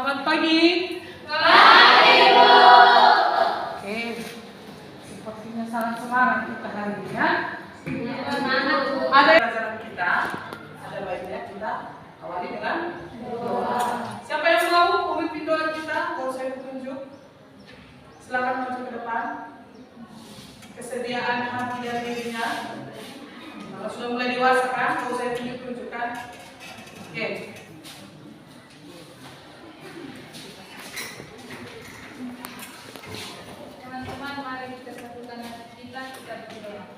Selamat pagi. Pagi, Bu. Oke, sepertinya sangat semangat kita hari ini ya. Semangat, Bu. Ada pelajaran kita, ada baiknya kita awali dengan doa. Siapa yang mau memimpin doa kita? Kalau saya tunjuk, silakan maju ke depan. Kesediaan hati dan dirinya. Kalau sudah mulai dewasa kan, kalau saya tunjukkan. Oke. Teman-teman, mari kita satukan hati kita berdoa.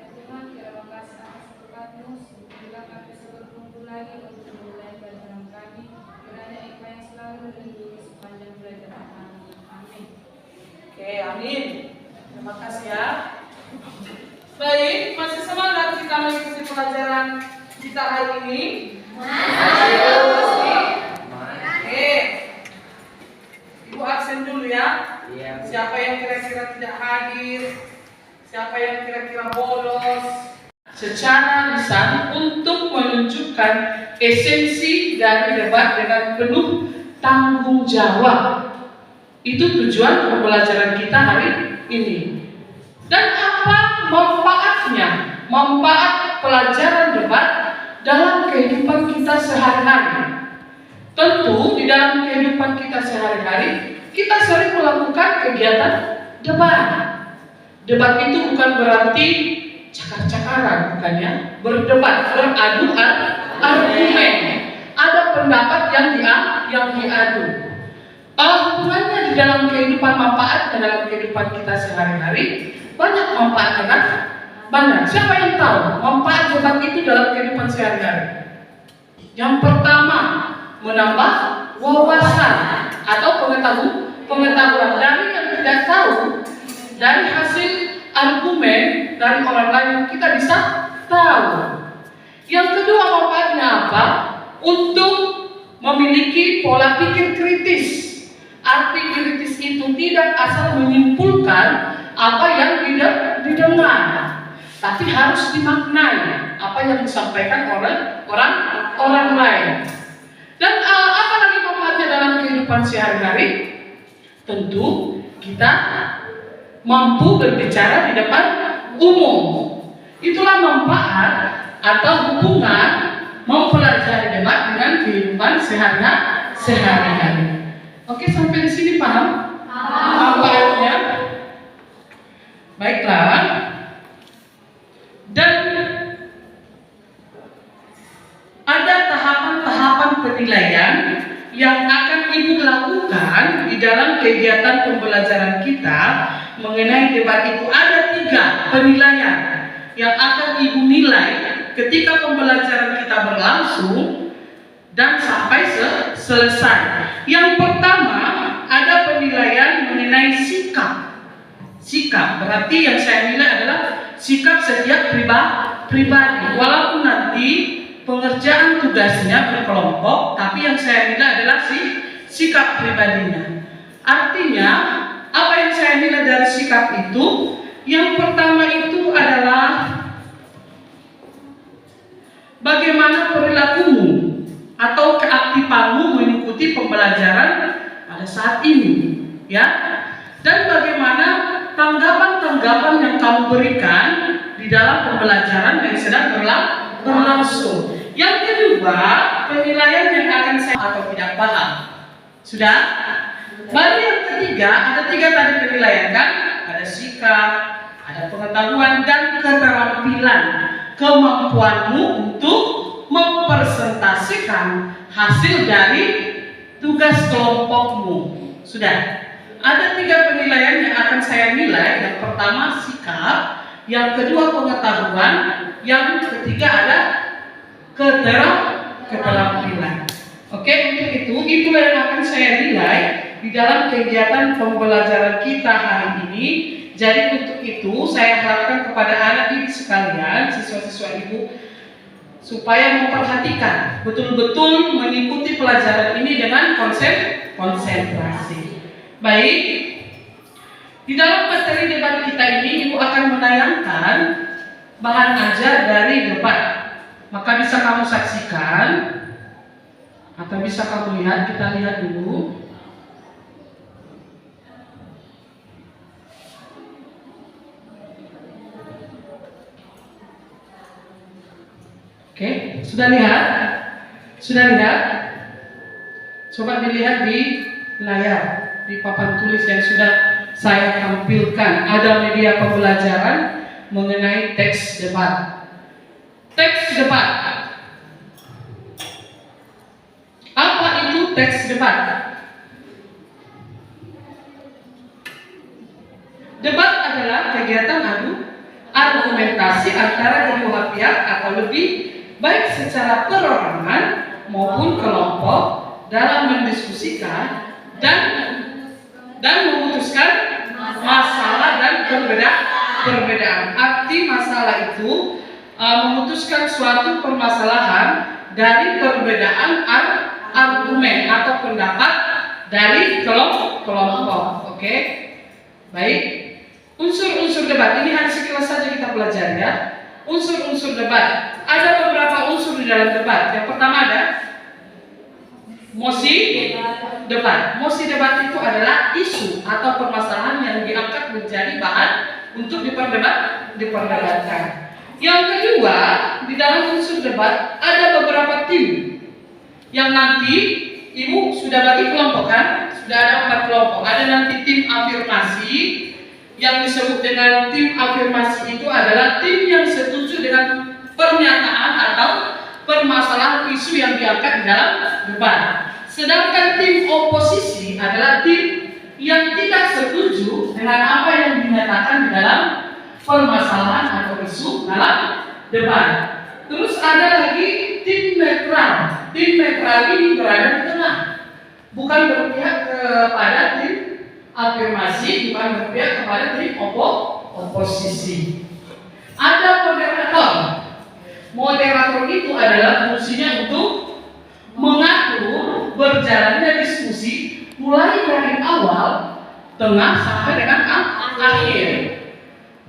Tuhan, terima kasih atas berkat-Mu. Bila kami berkumpul lagi untuk memulai pelajaran kami, kiranya Engkau yang selalu melindungi sepanjang pelajaran kami. Amin. Oke, amin. Terima kasih ya. Baik, masih semangat kita mengikuti pelajaran kita hari ini? Masih. Oke. Ibu absen dulu ya. Siapa yang kira-kira tidak hadir? Siapa yang kira-kira bolos? Secara lisan untuk menunjukkan esensi dari debat dengan penuh tanggung jawab. Itu tujuan pembelajaran kita hari ini. Dan apa manfaatnya? Manfaat pelajaran debat dalam kehidupan kita sehari-hari. Tentu di dalam kehidupan kita sehari-hari kita sering melakukan kegiatan debat. Debat itu bukan berarti cakar-cakaran, bukan ya? Berdebat, beradu argumen. Ada pendapat yang diadu. Hubungannya di dalam kehidupan manfaatnya dalam kehidupan kita sehari-hari banyak manfaatnya kan? Banyak. Siapa yang tahu manfaat debat itu dalam kehidupan sehari-hari? Yang pertama, menambah wawasan atau pengetahuan dari yang tidak tahu, dari hasil argumen dari orang lain kita bisa tahu. Yang kedua manfaatnya apa? Untuk memiliki pola pikir kritis. Arti kritis itu tidak asal menyimpulkan apa yang didengar, tapi harus dimaknai apa yang disampaikan oleh orang lain. Dan apa lagi manfaatnya dalam kehidupan sehari-hari? Tentu kita mampu berbicara di depan umum. Itulah manfaat atau hubungan mempelajari debat dengan kehidupan sehari-hari. Oke, sampai di sini paham? Manfaatnya? Baiklah. Dan ada tahapan-tahapan penilaian yang akan Ibu lakukan di dalam kegiatan pembelajaran kita mengenai debat itu. Ada 3 penilaian yang akan Ibu nilai ketika pembelajaran kita berlangsung dan sampai selesai. Yang pertama, ada penilaian mengenai sikap. Sikap berarti yang saya nilai adalah sikap setiap pribadi. Walaupun nanti pengerjaan tugasnya berkelompok, tapi yang saya nilai adalah sikap pribadinya. Artinya, apa yang saya nilai dari sikap itu? Yang pertama itu adalah bagaimana perilakumu atau keaktifanmu mengikuti pembelajaran pada saat ini, ya. Dan bagaimana tanggapan-tanggapan yang kamu berikan di dalam pembelajaran yang sedang berlangsung. Yang kedua, penilaian yang akan saya atau tidak paham. Sudah? Baru yang ketiga, ada 3 tadi penilaian kan? Ada sikap, ada pengetahuan dan keterampilan, kemampuanmu untuk mempresentasikan hasil dari tugas kelompokmu. Sudah? Ada 3 penilaian yang akan saya nilai. Yang pertama sikap, yang kedua pengetahuan, yang ketiga ada keterampilan. Oke, untuk itulah yang akan saya nilai di dalam kegiatan pembelajaran kita hari ini. Jadi untuk itu saya harapkan kepada anak didik sekalian, siswa-siswa Ibu, supaya memperhatikan betul-betul mengikuti pelajaran ini dengan konsentrasi. Baik, di dalam materi debat kita ini Ibu akan menayangkan bahan ajar dari debat. Maka bisa kamu saksikan Atau bisa kamu lihat, kita lihat dulu. Oke, sudah lihat? Sudah lihat? Coba dilihat di layar, di papan tulis yang sudah saya tampilkan. Ada media pembelajaran mengenai teks debat. Teks debat. Apa itu teks debat? Debat adalah kegiatan adu argumentasi antara kedua pihak atau lebih baik secara perorangan maupun kelompok dalam mendiskusikan dan memutuskan masalah dan perbedaan. Arti masalah itu memutuskan suatu permasalahan dari perbedaan argumen atau pendapat dari kelompok. Oke, baik. Unsur-unsur debat ini hanya sekilas saja kita pelajari ya. Unsur-unsur debat. Ada beberapa unsur di dalam debat. Yang pertama ada mosi debat. Mosi debat itu adalah isu atau permasalahan yang diangkat menjadi bahan untuk diperdebatkan. Yang kedua, di dalam unsur debat ada beberapa tim yang nanti ibu sudah bagi kelompok kan? Sudah ada 4 kelompok. Ada nanti tim afirmasi. Yang disebut dengan tim afirmasi itu adalah tim yang setuju dengan pernyataan atau permasalahan isu yang diangkat di dalam debat. Sedangkan tim oposisi adalah tim yang tidak setuju dengan apa yang dinyatakan di dalam permasalahan atau isu dalam debat. Terus ada lagi tim netral. Tim netral ini berada di tengah, bukan berpihak kepada tim afirmasi, bukan berpihak kepada tim oposisi. Ada moderator. Moderator itu adalah fungsinya untuk mengatur berjalannya diskusi mulai dari awal, tengah sampai dengan akhir.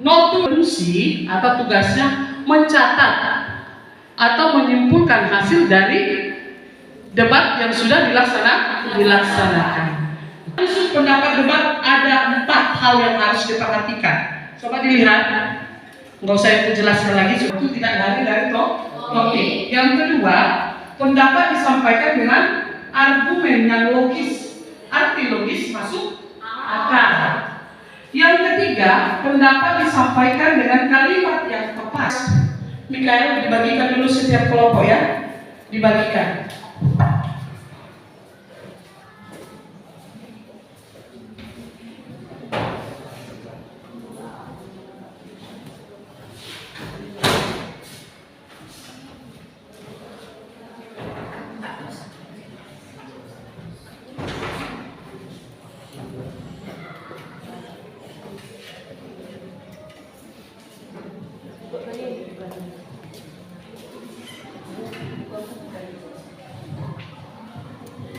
Fungsi atau tugasnya mencatat atau menyimpulkan hasil dari debat yang sudah dilaksanakan. Unsur pendapat debat ada 4 hal yang harus diperhatikan. Coba dilihat, nggak usah aku jelaskan lagi, itu tidak lari dari topik. Yang kedua, pendapat disampaikan dengan argumen yang logis, arti logis masuk akal. Yang ketiga, pendapat disampaikan dengan kalimat yang tepat. Mikael, dibagikan dulu setiap kelompok ya, dibagikan.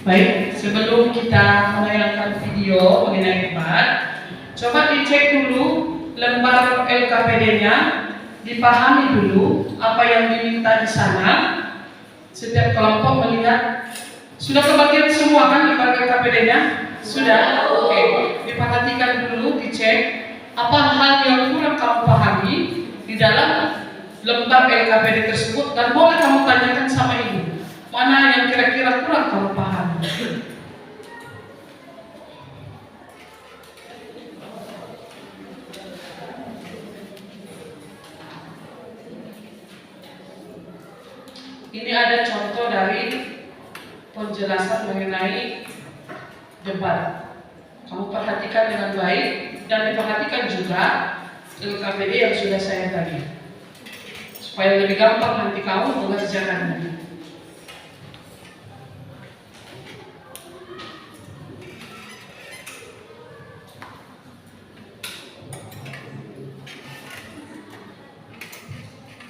Baik, sebelum kita menayangkan video mengenai debat, coba dicek dulu lembar LKPD-nya, dipahami dulu apa yang diminta di sana. Setiap kelompok melihat, sudah kebagian semua kan lembar LKPD-nya? Sudah? Oke, diperhatikan dulu, dicek apa hal yang kurang kamu pahami di dalam lembar LKPD tersebut, dan boleh kamu tanyakan sama ibu, mana yang kira-kira kurang kamu pahami. Ini ada contoh dari penjelasan mengenai debat. Kamu perhatikan dengan baik dan diperhatikan juga LKPD yang sudah saya bagi, supaya lebih gampang nanti kamu mengerjakannya.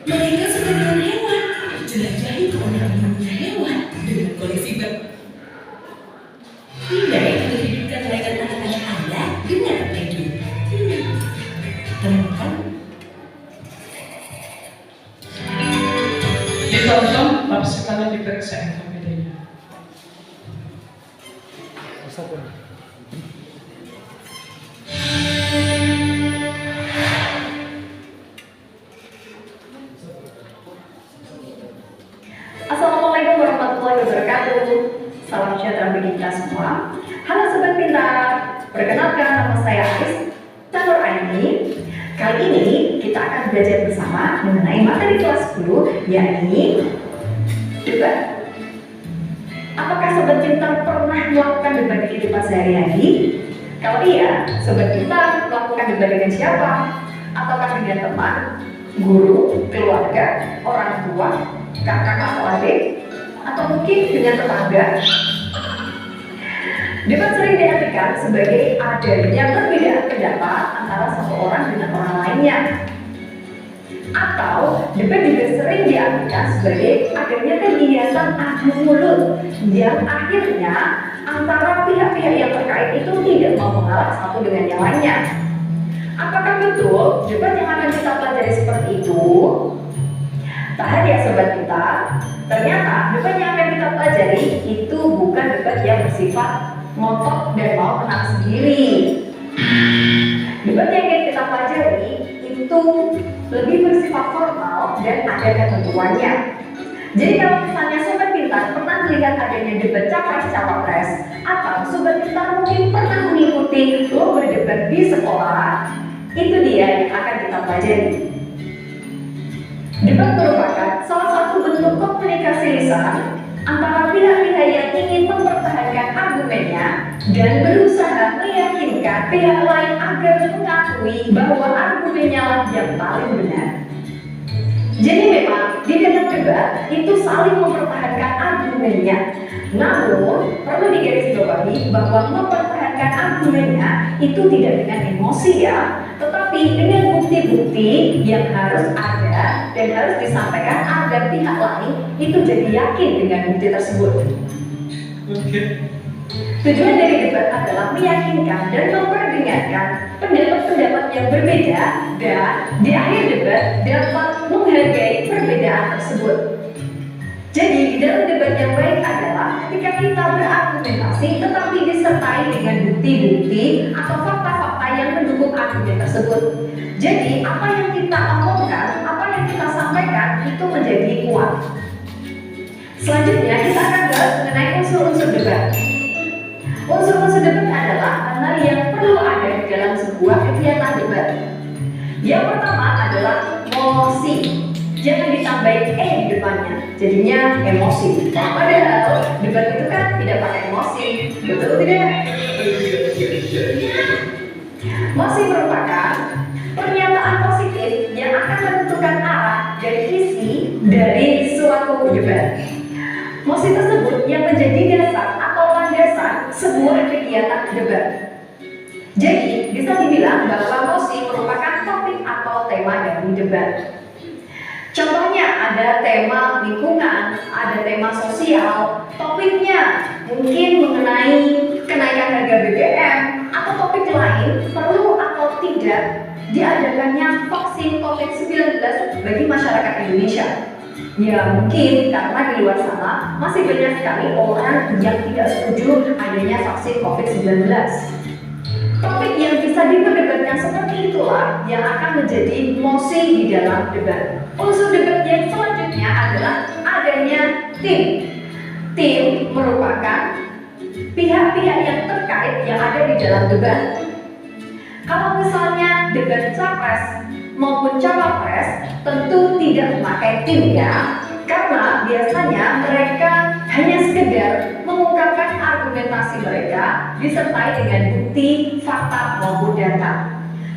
Mereka sebagian hewan, jelajahi keunikan dunia hewan dengan koleksi hindari kehidupan mereka anak-anak Anda dengan begitu. Temukan. Ditonton, tapi sekalian diperiksa LKPD-nya. wabarakatuh. Salam sejahtera bagi kita semua. Halo Sobat Pintar, perkenalkan nama saya Aris Catur Aini. Kali ini kita akan belajar bersama mengenai materi kelas 10, yakni debat. Apakah Sobat Pintar pernah melakukan debat di kehidupan sehari-hari? Kalau iya, Sobat Pintar melakukan debat dengan siapa? Ataukah dengan teman, guru, keluarga, orang tua, kakak atau adik, atau mungkin dengan tetangga? Debat sering diartikan sebagai adanya perbedaan pendapat antara satu orang dengan orang lainnya. Atau debat juga sering diartikan sebagai adanya kegiatan adu mulut yang akhirnya antara pihak-pihak yang terkait itu tidak mau mengalah satu dengan yang lainnya. Apakah betul debat yang akan kita pelajari seperti itu? Tahan ya Sobat kita, ternyata debat yang akan kita pelajari itu bukan debat yang bersifat ngotot dan mau menang sendiri. Debat yang akan kita pelajari itu lebih bersifat formal dan ada ketentuannya. Jadi kalau misalnya Sobat Pintar pernah melihat adanya debat capres-cawapres, atau Sobat Pintar mungkin pernah mengikuti lomba debat di sekolah, itu dia yang akan kita pelajari. Debat merupakan salah satu bentuk komunikasi lisan antara pihak-pihak yang ingin mempertahankan argumennya dan berusaha meyakinkan pihak lain agar mengakui bahwa argumennya lah yang paling benar. Jadi memang di dalam debat itu saling mempertahankan argumennya. Namun perlu digarisbawahi bahwa mempertahankan argumennya itu tidak dengan emosi ya, tetapi dengan bukti-bukti yang harus ada dan harus disampaikan agar pihak lain itu jadi yakin dengan bukti tersebut. Tujuan dari debat adalah meyakinkan dan memperdengarkan pendapat-pendapat yang berbeda dan di akhir debat dapat menghargai perbedaan tersebut. Jadi di dalam debat yang baik adalah ketika kita berargumentasi tetapi disertai dengan bukti-bukti atau fakta-fakta yang mendukung argumen tersebut. Jadi apa yang kita omongkan, apa yang kita sampaikan itu menjadi kuat. Selanjutnya kita akan bahas mengenai unsur-unsur debat. Unsur-unsur debat adalah hal yang perlu ada di dalam sebuah kegiatan debat. Yang pertama adalah mosi. Jangan ditambahin di depannya, jadinya emosi. Padahal debat itu kan tidak pakai emosi, betul tidak? Mosi merupakan pernyataan positif yang akan menentukan arah dan isi dari suatu debat. Mosi tersebut yang menjadi dasar atau landasan sebuah kegiatan debat. Jadi bisa dibilang bahwa mosi merupakan topik atau tema dari debat. Contohnya ada tema lingkungan, ada tema sosial, topiknya mungkin mengenai kenaikan harga BBM, atau topik lain perlu atau tidak diadakannya vaksin COVID-19 bagi masyarakat Indonesia. Ya mungkin karena di luar sana masih banyak sekali orang yang tidak setuju adanya vaksin COVID-19. Topik yang bisa diperdebatkan seperti itulah yang akan menjadi mosi di dalam debat. Unsur debat yang selanjutnya adalah adanya tim. Tim merupakan pihak-pihak yang terkait yang ada di dalam debat. Kalau misalnya debat capres maupun cawapres tentu tidak memakai tim ya, karena biasanya mereka hanya sekedar mengungkapkan argumentasi mereka disertai dengan bukti, fakta maupun data.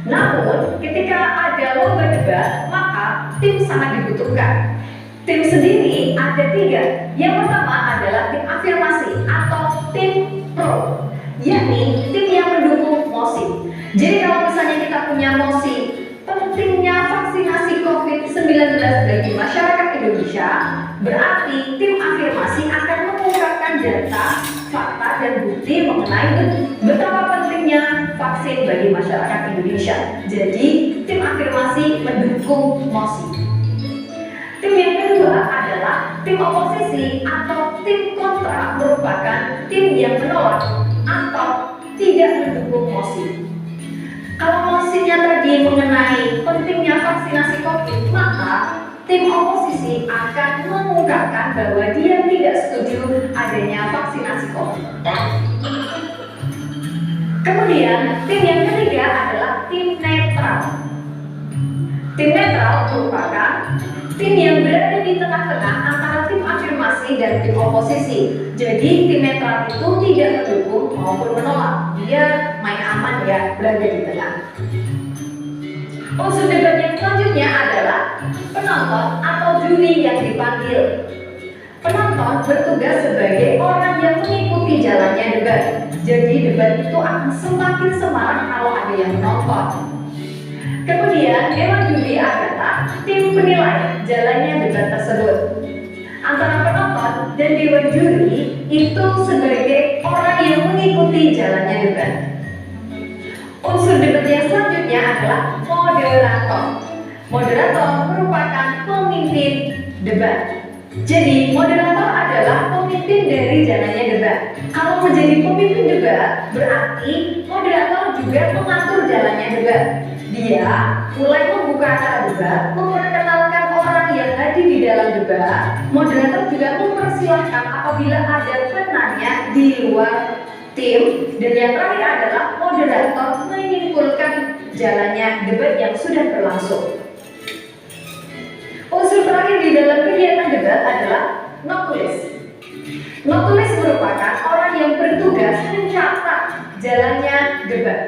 Namun ketika ada lomba debat maka tim sangat dibutuhkan. Tim sendiri ada 3. Yang pertama adalah tim afirmasi atau tim pro, yakni tim yang mendukung mosi. Jadi kalau misalnya kita punya mosi pentingnya vaksinasi COVID-19 bagi masyarakat Indonesia, berarti tim afirmasi akan mengungkapkan data, fakta, dan bukti mengenai betapa pentingnya vaksin bagi masyarakat Indonesia. Jadi tim afirmasi mendukung mosi. Tim yang kedua adalah tim oposisi atau tim kontra, merupakan tim yang menolak atau tidak mendukung mosi. Kalau mosinya tadi mengenai pentingnya vaksinasi COVID, maka tim oposisi akan mengungkapkan bahwa dia tidak setuju adanya vaksinasi COVID. Kemudian, tim yang ketiga adalah tim netral. Tim netral merupakan tim yang berada di tengah-tengah antara tim afirmasi dan tim oposisi. Jadi, tim netral itu tidak mendukung maupun menolak. Dia main aman ya, berada di tengah. Unsur debat yang selanjutnya adalah penonton atau juri yang dipanggil. Penonton bertugas sebagai orang yang mengikuti jalannya debat. Jadi debat itu akan semakin semarak kalau ada yang menonton. Kemudian dewan juri adalah tim penilai jalannya debat tersebut. Antara penonton dan dewan juri itu sebagai orang yang mengikuti jalannya debat. Unsur debat yang selanjutnya adalah moderator. Moderator merupakan pemimpin debat. Jadi, moderator adalah pemimpin dari jalannya debat. Kalau menjadi pemimpin debat, berarti moderator juga mengatur jalannya debat. Dia mulai membuka acara debat, memperkenalkan orang yang hadir di dalam debat. Moderator juga mempersilahkan apabila ada penanya di luar tim. Dan yang terakhir adalah moderator menyimpulkan jalannya debat yang sudah berlangsung. Unsur terakhir di dalam kegiatan debat adalah notulis. Notulis merupakan orang yang bertugas mencatat jalannya debat.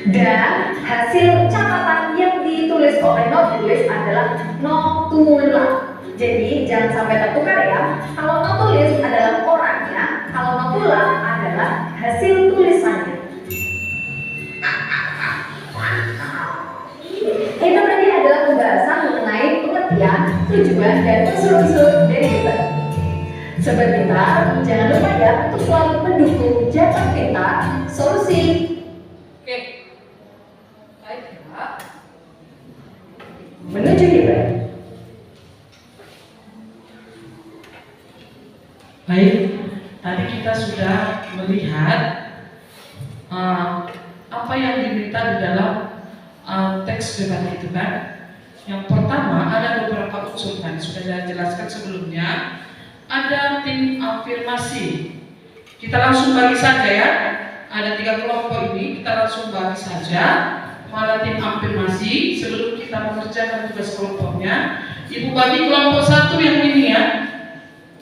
Dan hasil catatan yang ditulis oleh notulis adalah notula. Jadi jangan sampai tertukar ya. Kalau notulis adalah orangnya, kalau notula adalah hasil tulisannya. Itu tadi adalah pembahasan mengenai pengertian, tujuan, dan unsur-unsur dari debat. Sobat Pintar, jangan lupa ya untuk selalu mendukung Jabar Pintar Solusi. Oke. Baik, Pak. Menuju debat. Baik, tadi kita sudah melihat apa yang diminta di dalam teks debat itu kan. Yang pertama ada beberapa unsur kan sudah saya jelaskan sebelumnya. Ada tim afirmasi. Kita langsung bagi saja ya. Ada 3 kelompok ini, kita langsung bagi saja. Pada tim afirmasi sebelum kita mengerjakan tugas kelompoknya. Ibu bagi kelompok 1 yang ini ya.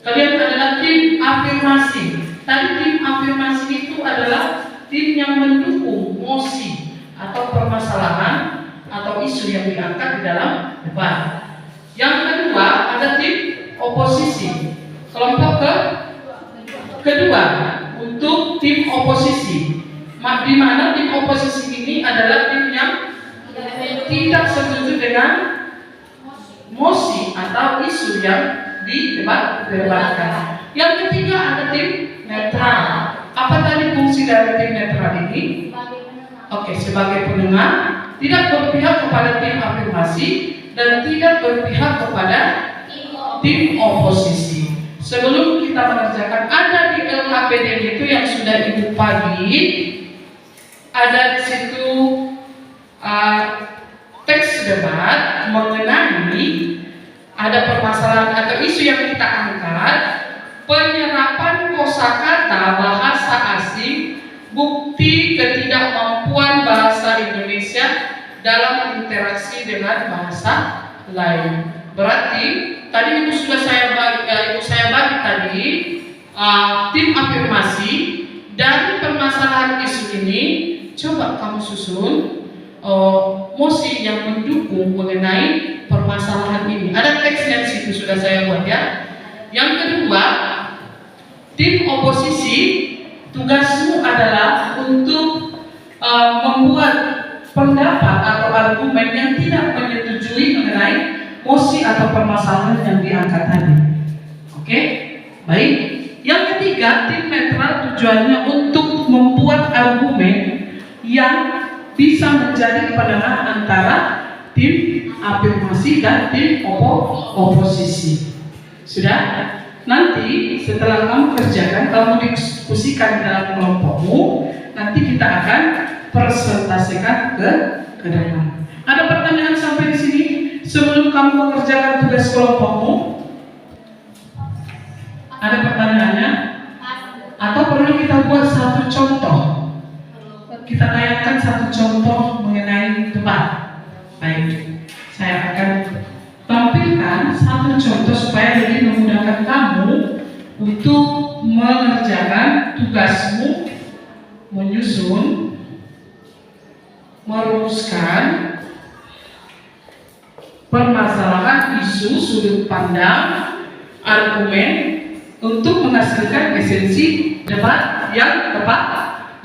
Kalian adalah tim afirmasi. Tadi tim afirmasi itu adalah tim yang mendukung mosi atau permasalahan atau isu yang diangkat di dalam debat. Yang kedua ada tim oposisi. Kelompok kedua untuk tim oposisi. Di mana tim oposisi ini adalah tim yang tidak setuju dengan mosi atau isu yang didebatkan. Yang ketiga ada tim netral. Apa tadi fungsi dari tim netral ini? Oke, sebagai pendengar, tidak berpihak kepada tim afirmasi dan tidak berpihak kepada tim oposisi. Sebelum kita mengerjakan, ada di LKPD itu yang sudah ibu bagi, ada di situ teks debat mengenai ada permasalahan atau isu yang kita angkat, penyerapan kosakata bahasa asing, bukti ketidakmampuan bahasa Indonesia dalam interaksi dengan bahasa lain. Berarti tadi ibu saya bagi tadi tim afirmasi dari permasalahan isu ini. Coba kamu susun mosi yang mendukung mengenai permasalahan ini. Ada teksnya di situ sudah saya buat ya. Yang kedua, tim oposisi tugasmu adalah untuk membuat pendapat atau argumen yang tidak menyetujui mengenai mosi atau permasalahan yang diangkat tadi. Oke, baik. Yang ketiga, tim netral tujuannya untuk membuat argumen yang bisa menjadi penengah antara tim afirmasi dan tim oposisi. Sudah? Nanti setelah kamu kerjakan, kamu diskusikan dalam kelompokmu, nanti kita akan presentasikan ke depan. Ada pertanyaan sampai di sini? Sebelum kamu kamu mengerjakan tugas kelompokmu? Ada pertanyaannya? Atau perlu kita buat satu contoh? Kita tayangkan satu contoh mengenai debat. Baik, saya akan tampilkan satu contoh supaya lebih memudahkan kamu untuk mengerjakan tugasmu, menyusun, merumuskan permasalahan isu, sudut pandang, argumen untuk menghasilkan esensi debat yang tepat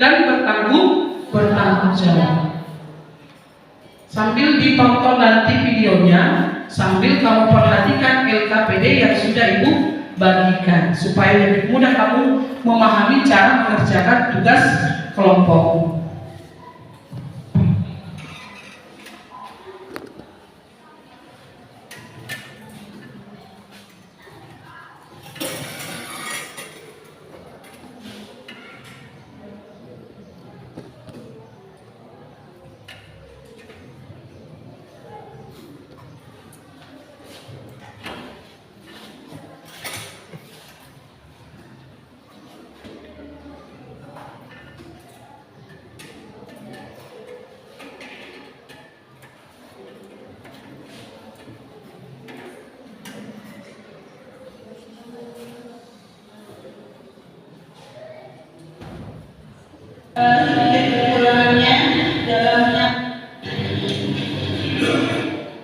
dan bertanggung jawab. Sambil ditonton nanti videonya, sambil kamu perhatikan LKPD yang sudah Ibu bagikan supaya lebih mudah kamu memahami cara mengerjakan tugas kelompok.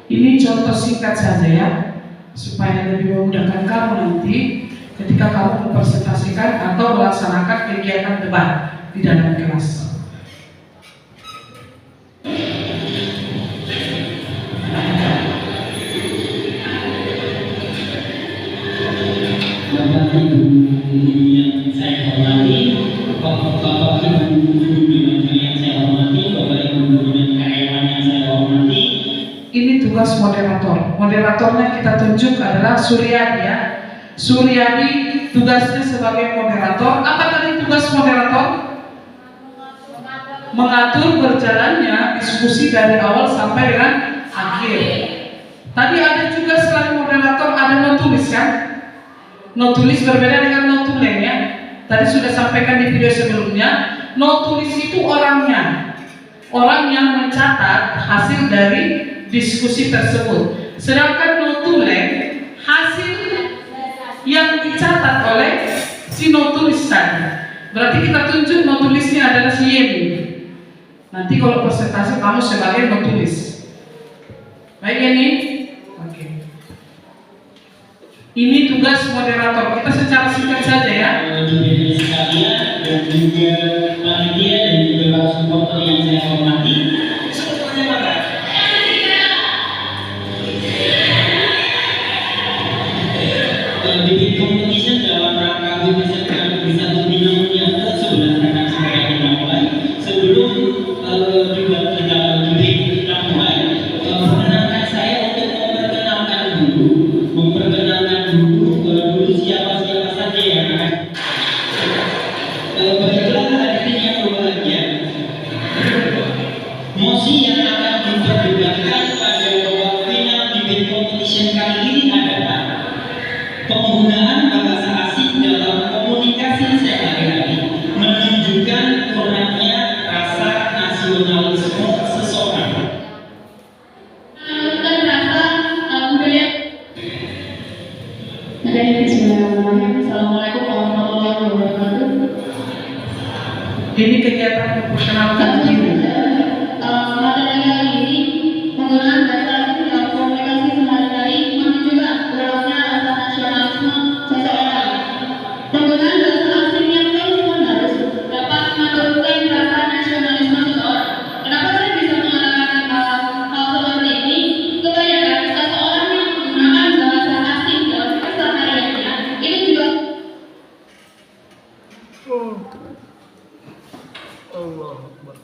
Ini contoh singkat saja ya, supaya lebih memudahkan kamu nanti ketika kamu mempresentasikan atau melaksanakan kegiatan debat di dalam kelas. Bapak Ibu yang saya hormati, Bapak Ibu guru yang saya hormati, Bapak Ibu guru dan karyawan yang saya hormati. Ini tugas moderator. Moderatornya kita tunjuk adalah Suryadi ya. Suryadi tugasnya sebagai moderator. Apa tadi tugas moderator? Mengatur berjalannya diskusi dari awal sampai dengan akhir. Tadi ada juga selain moderator ada notulis kan? Notulis berbeda dengan notulen ya. Tadi sudah sampaikan di video sebelumnya. Notulis itu orangnya, orang yang mencatat hasil dari diskusi tersebut. Sedangkan notulen hasil yang dicatat oleh si notulis tadi. Berarti kita tunjuk notulisnya adalah si Yemi. Nanti kalau presentasi kamu sebagai notulis. Baik ya nih? Oke. Ini tugas moderator. Kita secara singkat saja ya. Jubir sekalian dan juga panitia dan juga para supporter yang saya hormati. Semuanya Bapak. Bibit competition dalam rangka membesarkan satu bidang yang ke-11 akan segera kita mulai. Sebelum juga kita mulai, perkenankan saya untuk memperkenalkan dulu siapa saja yang akan. Baiklah hadirin yang berbahagia, mosi yang akan diperdebatkan pada babak final debate competition kali ini adalah penggunaan bahasa asing dalam komunikasi sehari-hari menunjukkan kurangnya rasa nasionalisme seseorang. Assalamualaikum warahmatullahi wabarakatuh. Ini kegiatan memperkenalkan diri. Materi kali ini penggunaan bahasa asing dalam komunikasi sehari-hari menunjukkan kurangnya rasa nasionalisme seseorang. Penggunaan bahasa asing yang terus-menerus dapat menurunkan rasa nasionalisme seseorang. Kenapa saya bisa mengatakan hal seperti ini? Kebanyakan seseorang yang menggunakan bahasa asing dalam kesehariannya itu juga Allah Akbar.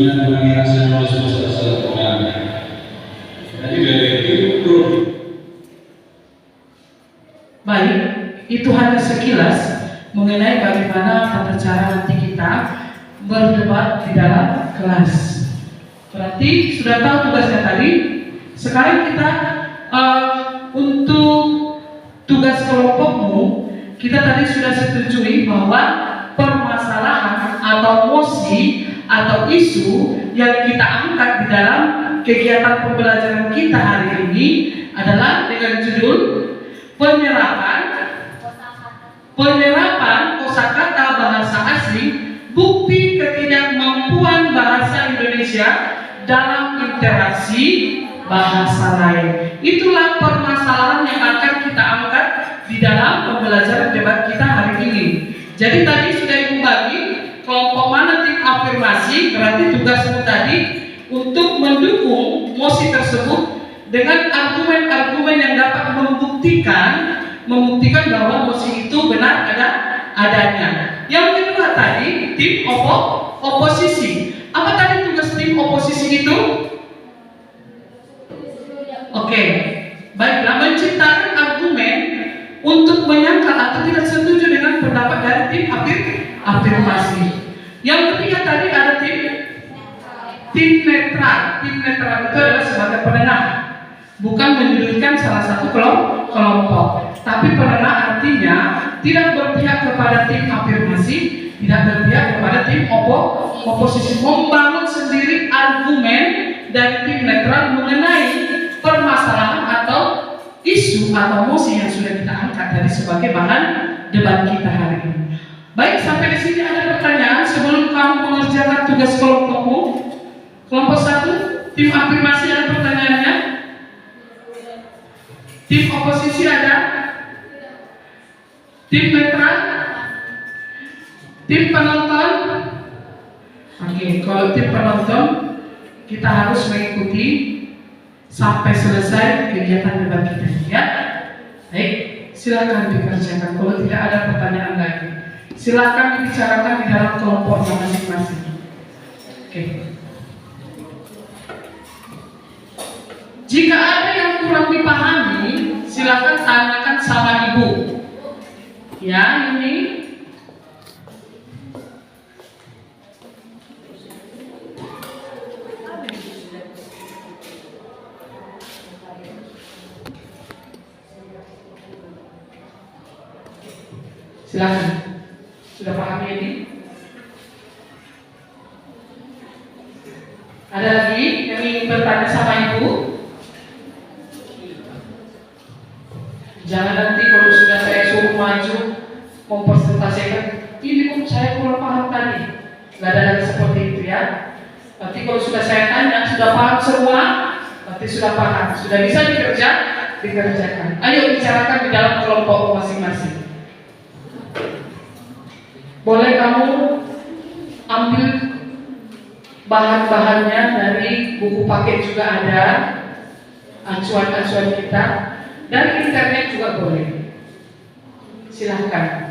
dengan mengurangi rasionalisme seseorang. Jadi dari itu Baik, itu hanya sekilas mengenai bagaimana tata cara nanti kita berdebat di dalam kelas. Berarti sudah tahu tugasnya tadi. Sekarang kita untuk tugas kelompokmu, kita tadi sudah setujui bahwa permasalahan atau mosi atau isu yang kita angkat di dalam kegiatan pembelajaran kita hari ini adalah dengan judul penyerapan kosakata bahasa asing, bukti ketidakmampuan bahasa Indonesia dalam interaksi bahasa lain. Itulah permasalahan yang akan kita angkat di dalam pembelajaran debat kita hari ini. Jadi tadi sudah Ibu bagi kelompok mana tim afirmasi, berarti tugasmu tadi untuk mendukung mosi tersebut dengan argumen-argumen yang dapat membuktikan bahwa mosi itu benar adanya. Yang kedua tadi tim oposisi. Apa tadi tugas tim oposisi itu? Oke, baiklah, menciptakan argumen untuk menyangkal atau tidak setuju dengan pendapat dari tim afirmasi. Yang ketiga tadi ada tim netral. Tim netral itu adalah sebagai penengah, bukan menyudutkan salah satu kelompok, tapi penengah artinya tidak berpihak kepada tim afirmasi, tidak berpihak kepada tim oposisi, membangun sendiri argumen dari tim netral mengenai permasalahan atau isu atau mosi yang sudah kita angkat tadi sebagai bahan debat kita hari ini. Baik, sampai di sini ada pertanyaan sebelum kamu mengerjakan tugas kelompokmu? Kelompok 1, tim afirmasi ada pertanyaannya? Tim oposisi ada? Tim netral? Tim penonton? Oke, kalau tim penonton kita harus mengikuti sampai selesai kegiatan debat kita, ya. Baik, silakan dikerjakan. Kalau tidak ada pertanyaan lagi, silakan dibicarakan di dalam kelompoknya masing-masing. Oke. Jika ada yang kurang dipahami, silakan tanyakan sama Ibu. Ya, ini. Silakan. Sudah paham ini? Ada lagi yang ingin bertanya sama Ibu? Jangan nanti kalau sudah saya suruh maju mempresentasikan, ini pun saya kurang paham tadi. Nggak ada lagi seperti itu, ya. Nanti kalau sudah saya tanya, sudah paham semua? Nanti sudah paham, sudah bisa dikerjakan. Ayo bicarakan di dalam kelompok masing-masing. Boleh kamu ambil bahan-bahannya dari buku paket juga ada, acuan-acuan kita, dari internet juga boleh. Silahkan.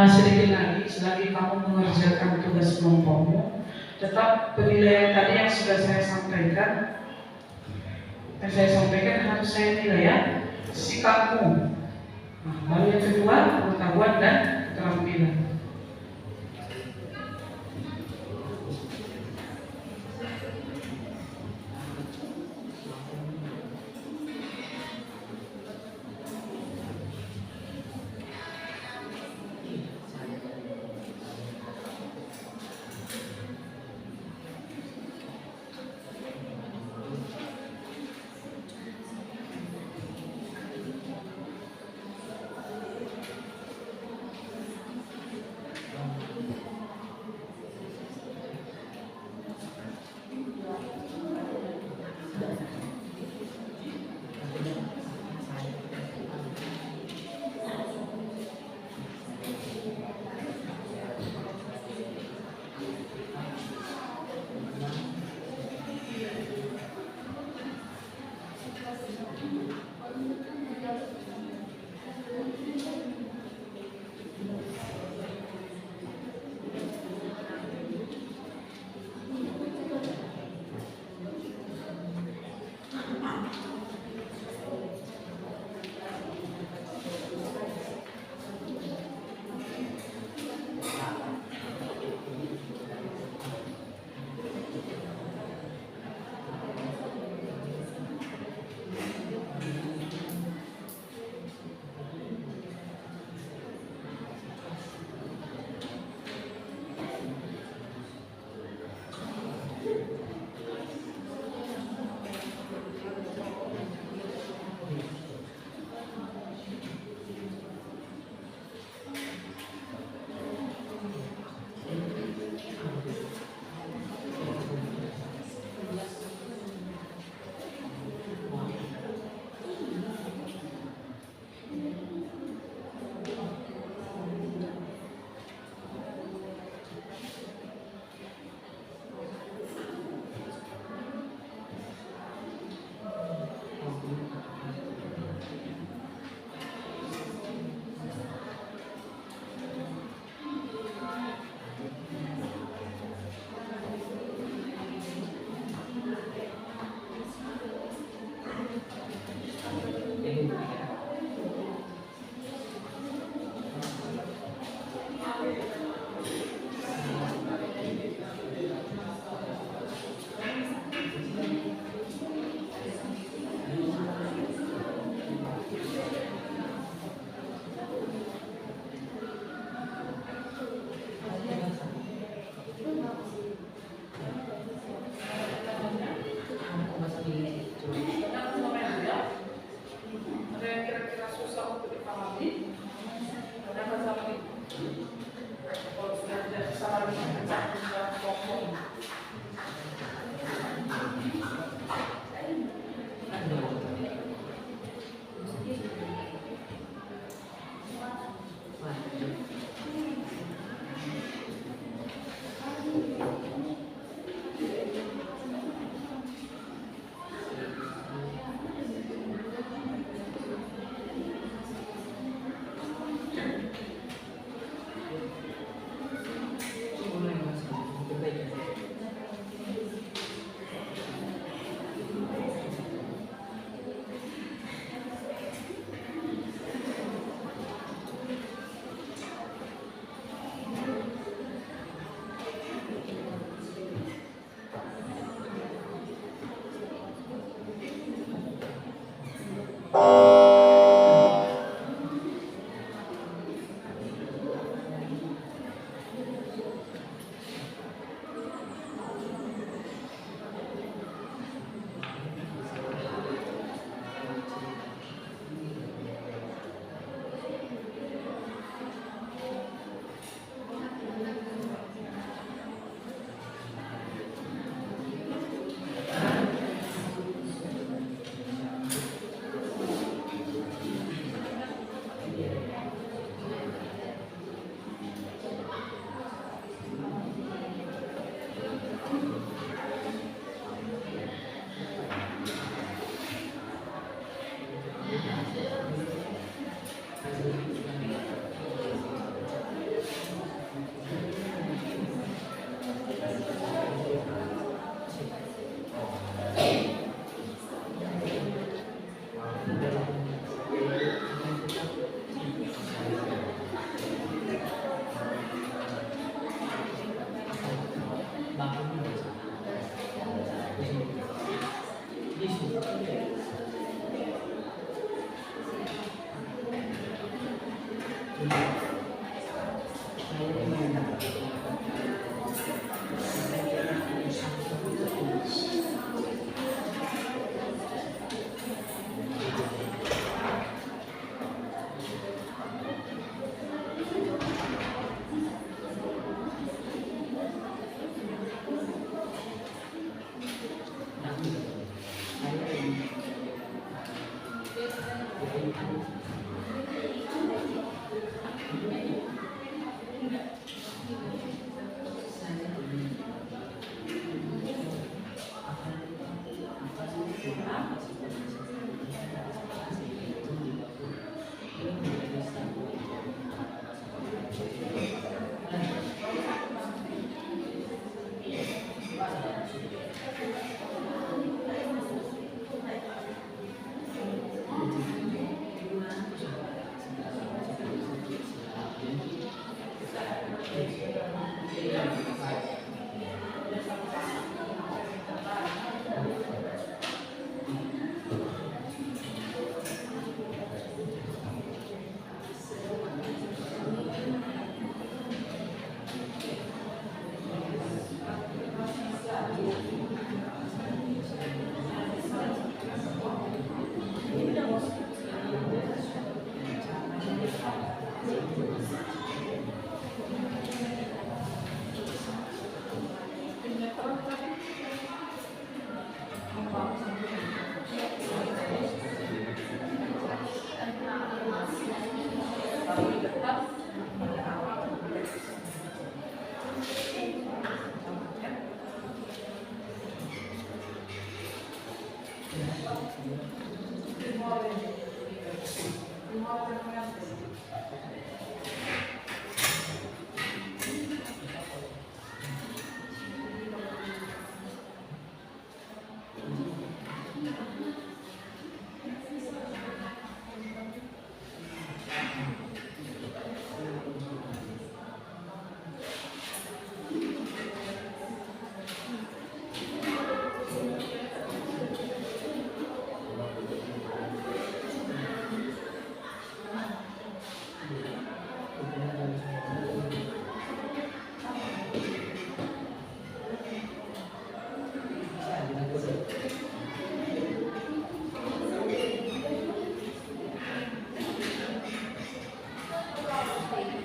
sedikit lagi, selagi kamu mengerjakan tugas kelompokmu, tetap penilaian tadi yang sudah saya sampaikan, harus saya nilai ya, sikapmu. Nah, lalu yang kedua, pengetahuan dan keterampilan.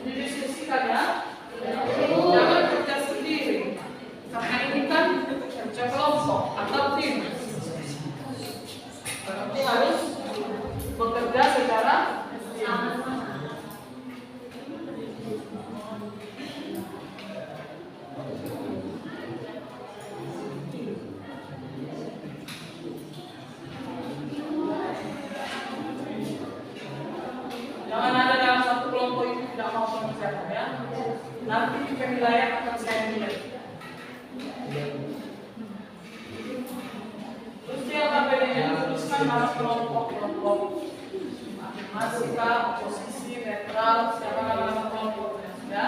Didiskusikan ya. Jangan kerja sendiri. Karena ini kan kerja kelompok atau tim. Berarti harus bekerja secara sama. Jangan ada dalam satu kelompok itu tidak mau mengerjakan ya. Nanti di wilayah akan saya nilai. Terus dia KPD-nya dituliskan dalam kelompok-kelompok. Masih kah, posisi, netral, siapa nama kelompoknya ya.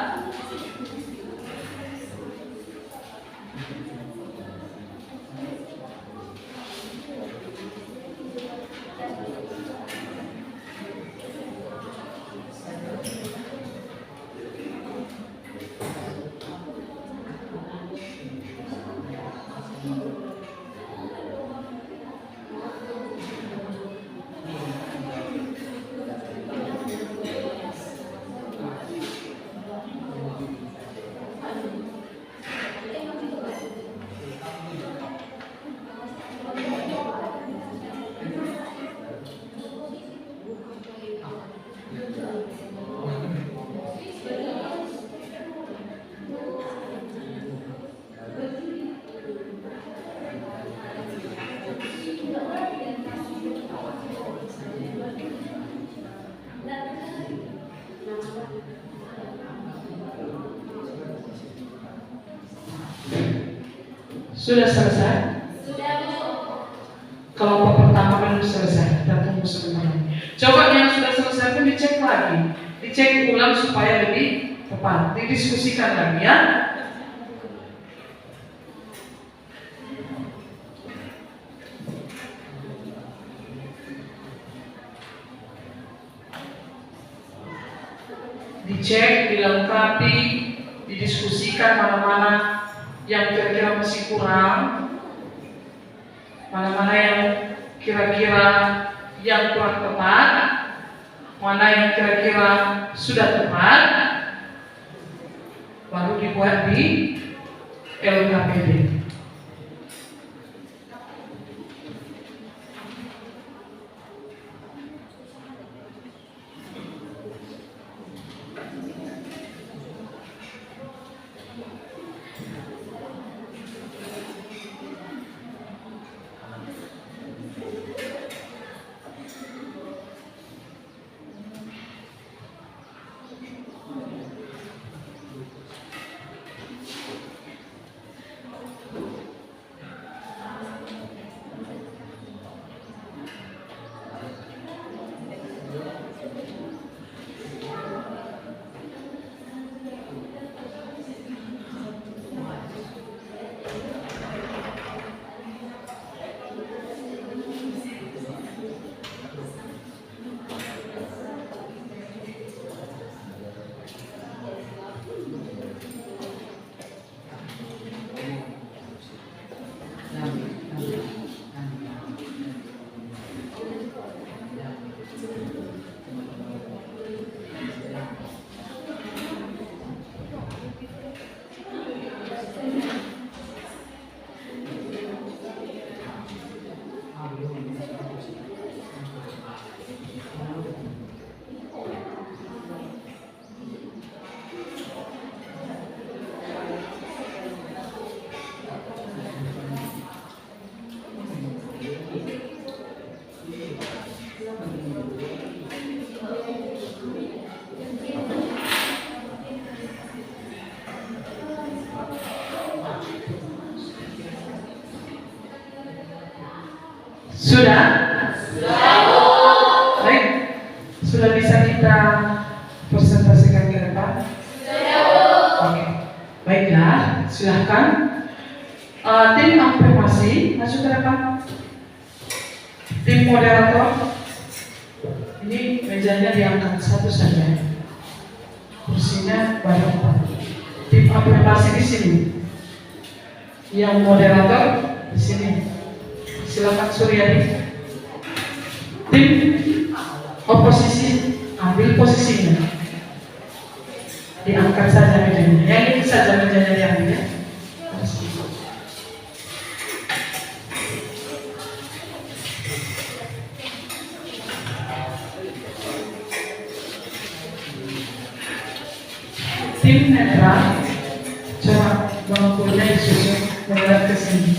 Sudah selesai? Sudah, Bu. Kelompok pertama belum selesai, kita tunggu sebentar. Coba yang sudah selesai pun dicek lagi, dicek ulang supaya lebih tepat, didiskusikan lagi ya. dicek, dilengkapi, didiskusikan mana-mana yang kira-kira masih kurang, mana-mana yang kira-kira yang kurang tepat, mana yang kira-kira sudah tepat, baru dibuat di LKPD. Sudah? Baik, sudah bisa kita presentasikan ke depan? Oke, baiklah, silahkan. Tim afirmasi masuk ke depan. Tim moderator, ini mejanya diangkat satu saja, kursinya banyak. Tim afirmasi di sini, yang moderator di sini. Silakan Suryadi. Tim oposisi ambil posisinya, diangkat saja mejanya. Yang ini saja mejanya diambil ya. Tim netral, coba bangkunya disusun menghadap ke sini.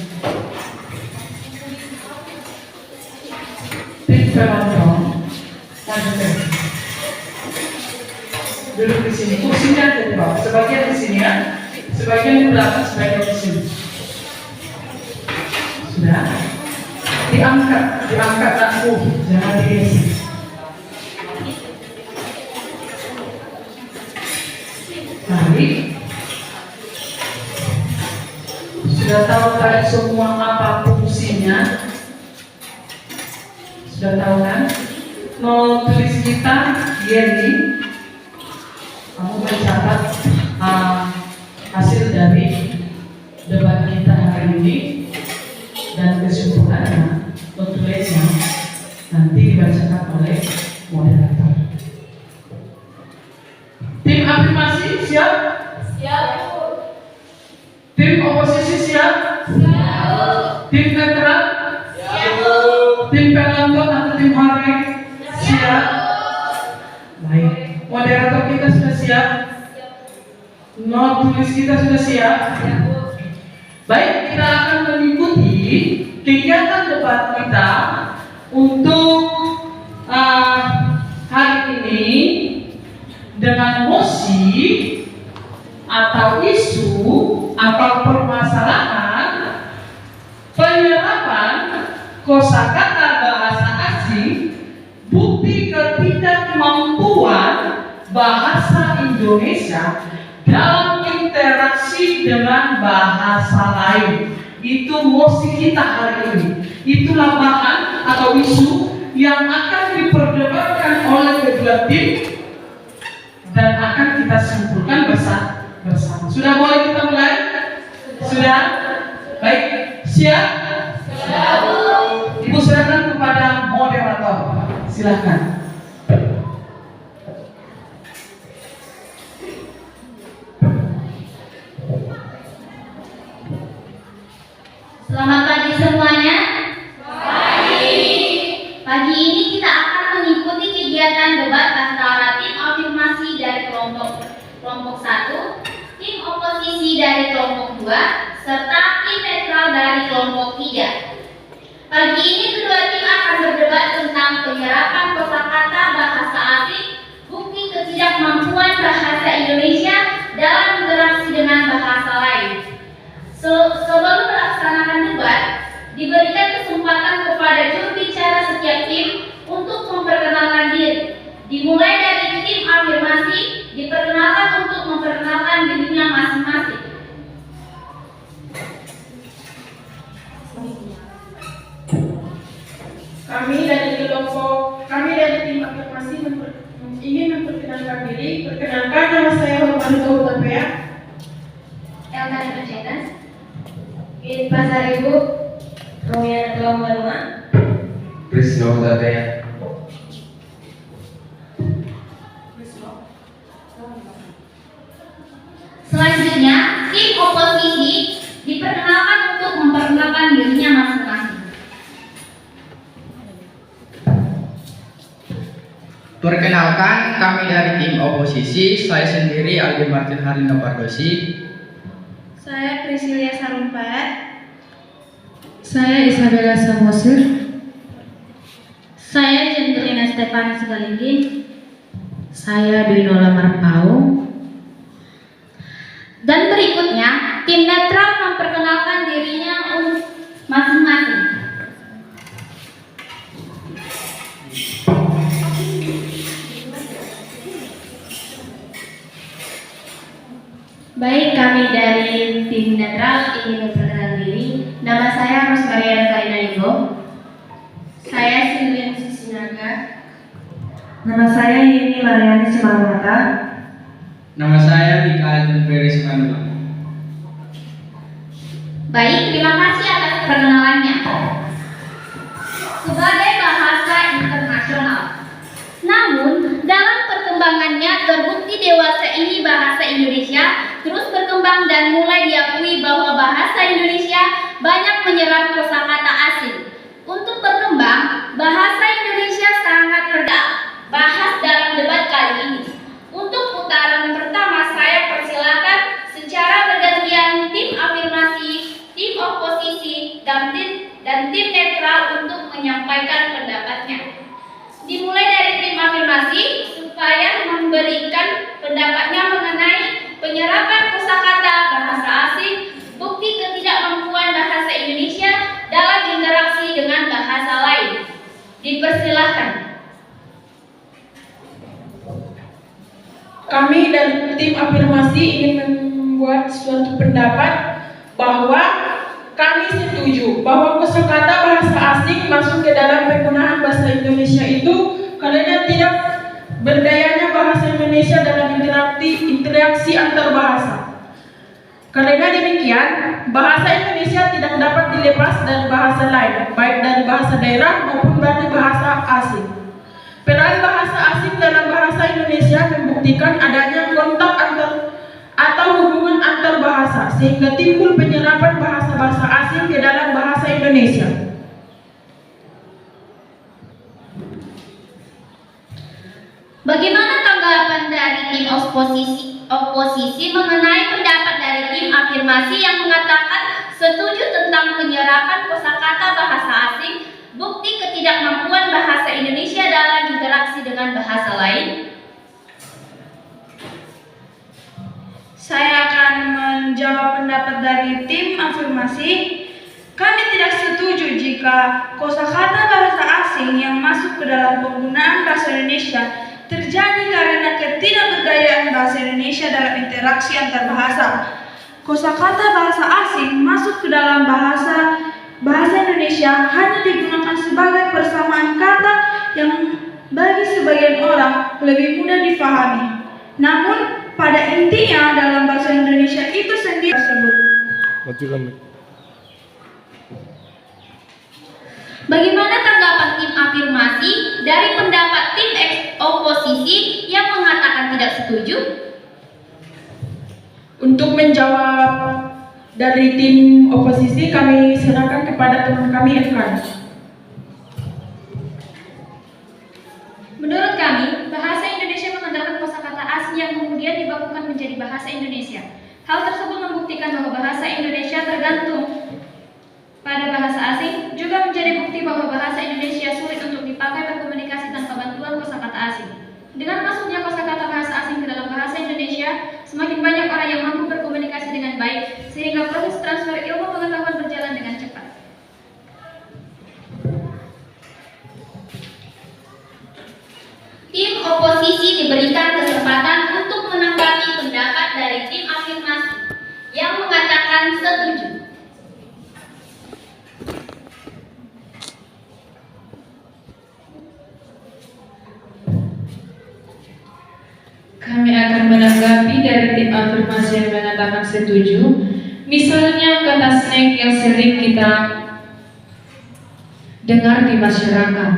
Tim penonton, duduk di sini. Kursinya ada di bawah, sebagian di sini ya, sebagian di belakang, sebagian di sini. Sudah, diangkat aku, jangan diisi. Baik, sudah tahu tadi semua apa fungsinya? Sudah tahu kan? Mau tulis kita Yeni, kamu mencatat hasil dari debat kita hari ini dan kesimpulannya, tulisnya nanti dibacakan oleh moderator. Tim afirmasi siap? Siap. Tim oposisi siap? Siap. Tim netral? Tim penonton atau tim hari siap? Baik. Moderator kita sudah siap? Not tulis kita sudah siap? Baik, kita akan mengikuti kegiatan debat kita untuk hari ini dengan mosi atau isu atau permasalahan penyerapan kosakata bahasa asing, bukti ketidakmampuan bahasa Indonesia dalam interaksi dengan bahasa lain. Itu mosi kita hari ini. Itulah bahan atau isu yang akan diperdebatkan oleh kedua tim dan akan kita simpulkan bersama. Sudah boleh kita mulai? Sudah? Baik, siap? Ibu serahkan kepada moderator. Silakan. Selamat pagi semuanya. Pagi ini kita akan mengikuti kegiatan debat antara tim afirmasi dari kelompok 1, tim oposisi dari kelompok 2, serta tim netral dari kelompok 3. Pagi ini kedua tim akan berdebat tentang penyerapan kosakata bahasa asing, bukti ketidakmampuan bahasa Indonesia dalam interaksi dengan bahasa lain. Sebelum melaksanakan debat, diberikan kesempatan kepada juru bicara setiap tim untuk memperkenalkan diri. Dimulai dari tim afirmasi, diperkenalkan untuk memperkenalkan dirinya masing-masing. Kami dari tim afirmasi ingin memperkenalkan diri. Perkenalkan, nama saya Hormanto Utapea. Elka Dipercetas, Di Pasar Ibu, Romiana Tuambaruma. Prisno Utapea. Selanjutnya, tim oposisi diperkenalkan untuk memperkenalkan dirinya masing-masing. Perkenalkan, kami dari tim oposisi. Saya sendiri Aldi Martin Harlino Pardosi. Saya Priscilia Sarumpait. Saya Isabella Samosir. Saya Jendelina Stefani Segalinggi. Saya Duinola Marpau. Dan berikutnya, tim netral memperkenalkan dirinya masing-masing. Baik, kami dari tim netral ingin memperkenalkan diri. Nama saya Rosmaria Karina Igo. Saya Silvia Sisinaga. Nama saya Yeni Mariani Simarmata. Nama saya Mikael Peris Manula. Baik, terima kasih atas perkenalannya. Sebagai bahasa internasional, namun dalam perkembangannya terbukti dewasa ini bahasa Indonesia terus berkembang dan mulai diakui bahwa bahasa Indonesia banyak menyerap kosakata asing. Untuk berkembang, bahasa Indonesia sangat terbahas dalam debat kali ini. Untuk putaran pertama, saya persilakan secara bergantian tim afirmasi, tim oposisi, dan tim netral untuk menyampaikan pendapatnya. Dimulai dari tim afirmasi supaya memberikan pendapatnya mengenai penyerapan kosakata bahasa asing, bukti ketidakmampuan bahasa Indonesia dalam interaksi dengan bahasa lain. Dipersilahkan. Kami dari tim afirmasi ingin membuat suatu pendapat bahwa kami setuju bahwa kosakata bahasa asing masuk ke dalam penggunaan bahasa Indonesia itu karena tidak berdayanya bahasa Indonesia dalam interaksi antar bahasa. Karena demikian, bahasa Indonesia tidak dapat dilepas dari bahasa lain, baik dari bahasa daerah maupun dari bahasa asing. Peran bahasa asing dalam bahasa Indonesia membuktikan adanya kontak atau hubungan antar bahasa sehingga timbul penyerapan bahasa-bahasa asing ke dalam bahasa Indonesia. Bagaimana tanggapan dari tim oposisi mengenai pendapat dari tim afirmasi yang mengatakan setuju tentang penyerapan kosakata bahasa asing, bukti ketidakmampuan bahasa Indonesia dalam interaksi dengan bahasa lain? Saya akan menjawab pendapat dari tim afirmasi. Kami tidak setuju jika kosakata bahasa asing yang masuk ke dalam penggunaan bahasa Indonesia terjadi karena ketidakberdayaan bahasa Indonesia dalam interaksi antar bahasa. Kosakata bahasa asing masuk ke dalam bahasa Indonesia hanya digunakan sebagai persamaan kata yang bagi sebagian orang lebih mudah difahami. Namun pada intinya dalam bahasa Indonesia itu sendiri tersebut. Bagaimana tanggapan tim afirmasi dari pendapat tim oposisi yang mengatakan tidak setuju? Untuk menjawab dari tim oposisi, kami serahkan kepada teman kami Irfan. Menurut kami, bahasa Indonesia mengandalkan kosakata asli yang kemudian dibakukan menjadi bahasa Indonesia. Hal tersebut membuktikan bahwa bahasa Indonesia tergantung pada bahasa asing, juga menjadi bukti bahwa bahasa Indonesia sulit untuk dipakai berkomunikasi tanpa bantuan kosakata asing. Dengan masuknya kosakata bahasa asing ke dalam bahasa Indonesia, semakin banyak orang yang mampu berkomunikasi dengan baik, sehingga proses transfer ilmu pengetahuan berjalan dengan cepat. Tim oposisi diberikan kesempatan untuk menanggapi pendapat dari tim afirmasi yang mengatakan setuju. Kami akan menanggapi dari tim afirmasi yang mengatakan setuju. Misalnya kata snack yang sering kita dengar di masyarakat.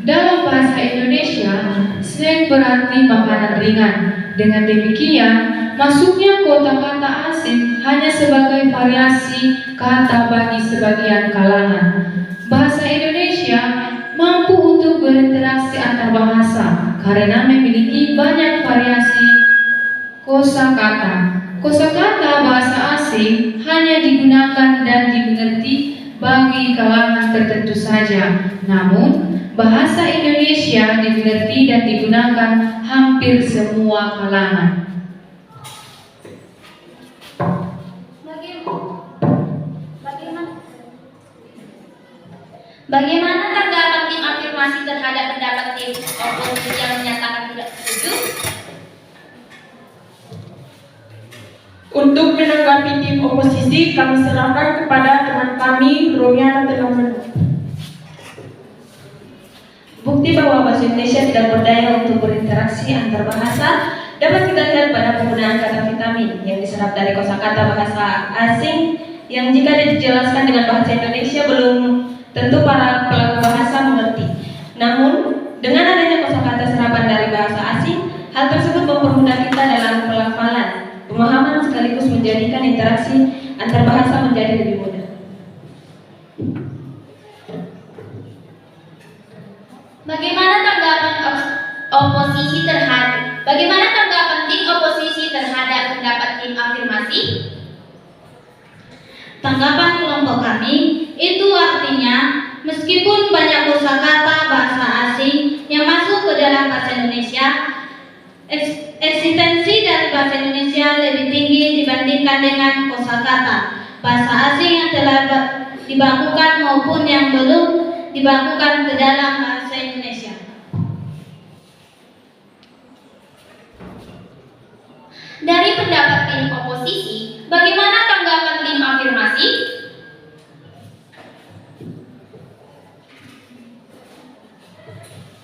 Dalam bahasa Indonesia, snack berarti makanan ringan. Dengan demikian, masuknya kata-kata asing hanya sebagai variasi kata bagi sebagian kalangan. Bahasa Indonesia mampu untuk berinteraksi antar bahasa karena memiliki banyak variasi kosakata. Kosakata bahasa asing hanya digunakan dan dimengerti bagi kalangan tertentu saja. Namun, bahasa Indonesia dimengerti dan digunakan hampir semua kalangan. Bagaimana tanggapan tim afirmasi terhadap pendapat tim oposisi yang menyatakan tidak setuju? Untuk menanggapi tim oposisi, kami serahkan kepada teman kami Romiana Telamenu. Bukti bahwa bahasa Indonesia tidak berdaya untuk berinteraksi antar bahasa dapat kita lihat pada penggunaan kata vitamin yang diserap dari kosakata bahasa asing yang jika dijelaskan dengan bahasa Indonesia belum tentu para pelaku bahasa mengerti. Namun, dengan adanya kosakata serapan dari bahasa asing, hal tersebut mempermudah kita dalam pelafalan, pemahaman sekaligus menjadikan interaksi antar bahasa menjadi lebih mudah. Bagaimana tanggapan tim oposisi terhadap pendapat tim afirmasi? Tanggapan kelompok kami itu artinya meskipun banyak kosakata bahasa asing yang masuk ke dalam bahasa Indonesia, eksistensi dari bahasa Indonesia lebih tinggi dibandingkan dengan kosakata bahasa asing yang telah dibakukan maupun yang belum dibakukan ke dalam bahasa Indonesia. Dari pendapat tim oposisi, bagaimana tanggapan tim afirmasi?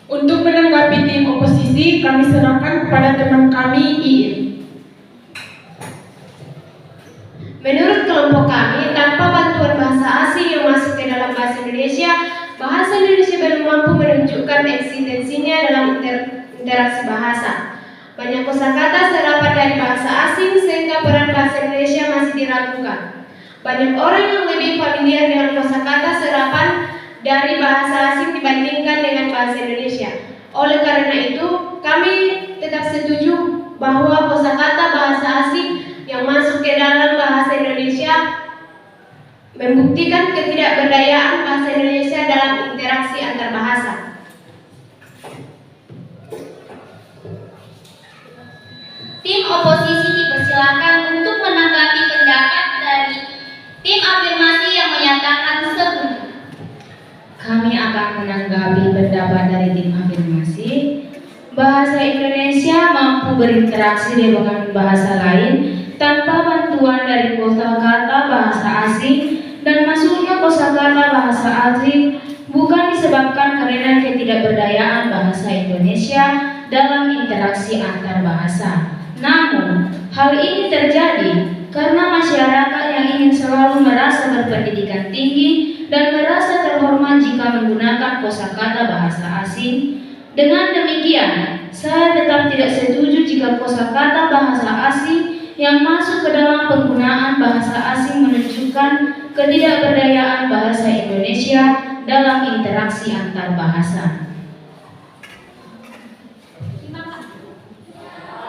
Untuk menanggapi tim oposisi, kami serahkan kepada teman kami Iin. Menurut kelompok kami, tanpa bantuan bahasa asing yang masuk ke dalam bahasa Indonesia belum mampu menunjukkan eksistensinya dalam interaksi bahasa. Banyak kosakata serapan dari bahasa asing sehingga peran bahasa Indonesia masih diragukan. Banyak orang yang lebih familiar dengan kosakata serapan dari bahasa asing dibandingkan dengan bahasa Indonesia. Oleh karena itu, kami tetap setuju bahwa kosakata bahasa asing yang masuk ke dalam bahasa Indonesia membuktikan ketidakberdayaan bahasa Indonesia dalam interaksi antar bahasa. Tim oposisi dipersilakan untuk menanggapi pendapat dari tim afirmasi yang menyatakan setuju. Kami akan menanggapi pendapat dari tim afirmasi. Bahasa Indonesia mampu berinteraksi dengan bahasa lain tanpa bantuan dari kosakata bahasa asing, dan masuknya kosakata bahasa asing bukan disebabkan karena ketidakberdayaan bahasa Indonesia dalam interaksi antar bahasa. Namun, hal ini terjadi karena masyarakat yang ingin selalu merasa berpendidikan tinggi dan merasa terhormat jika menggunakan kosakata bahasa asing. Dengan demikian, saya tetap tidak setuju jika kosakata bahasa asing yang masuk ke dalam penggunaan bahasa asing menunjukkan ketidakberdayaan bahasa Indonesia dalam interaksi antar bahasa.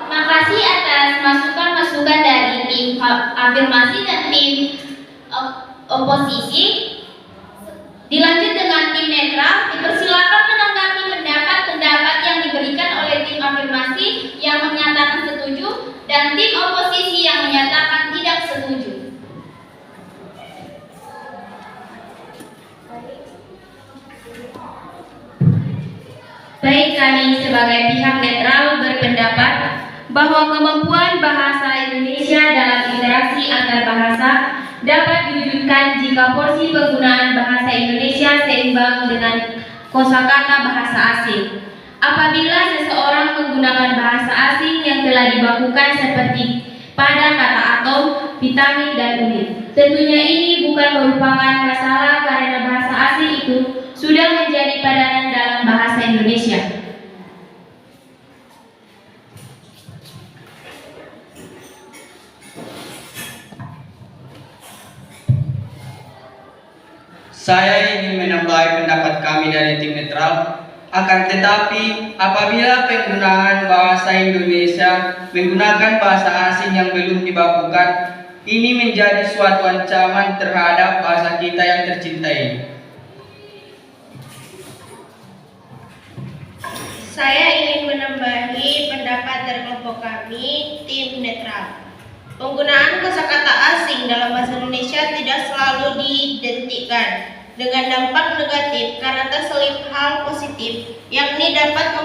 Terima kasih atas masukan-masukan dari tim afirmasi dan tim oposisi. Dilanjut dengan tim netral, dipersilakan menanggapi pendapat-pendapat yang diberikan oleh tim afirmasi yang menyatakan setuju dan tim oposisi yang menyatakan tidak setuju. Baik, kami sebagai pihak netral berpendapat bahwa kemampuan bahasa Indonesia dalam interaksi antar bahasa dapat diwujudkan jika porsi penggunaan bahasa Indonesia seimbang dengan kosakata bahasa asing. Apabila seseorang menggunakan bahasa asing yang telah dibakukan seperti pada kata atom, vitamin, dan unit, tentunya ini bukan merupakan masalah karena bahasa asing itu sudah menjadi padanan dalam bahasa Indonesia. Saya ingin menambahi pendapat kami dari tim netral. Akan tetapi, apabila penggunaan bahasa Indonesia menggunakan bahasa asing yang belum dibakukan, ini menjadi suatu ancaman terhadap bahasa kita yang tercinta ini. Saya ingin menambahi pendapat dari kelompok kami, tim netral. Penggunaan kosakata asing dalam bahasa Indonesia tidak selalu diidentikan dengan dampak negatif karena terselip hal positif, yakni dapat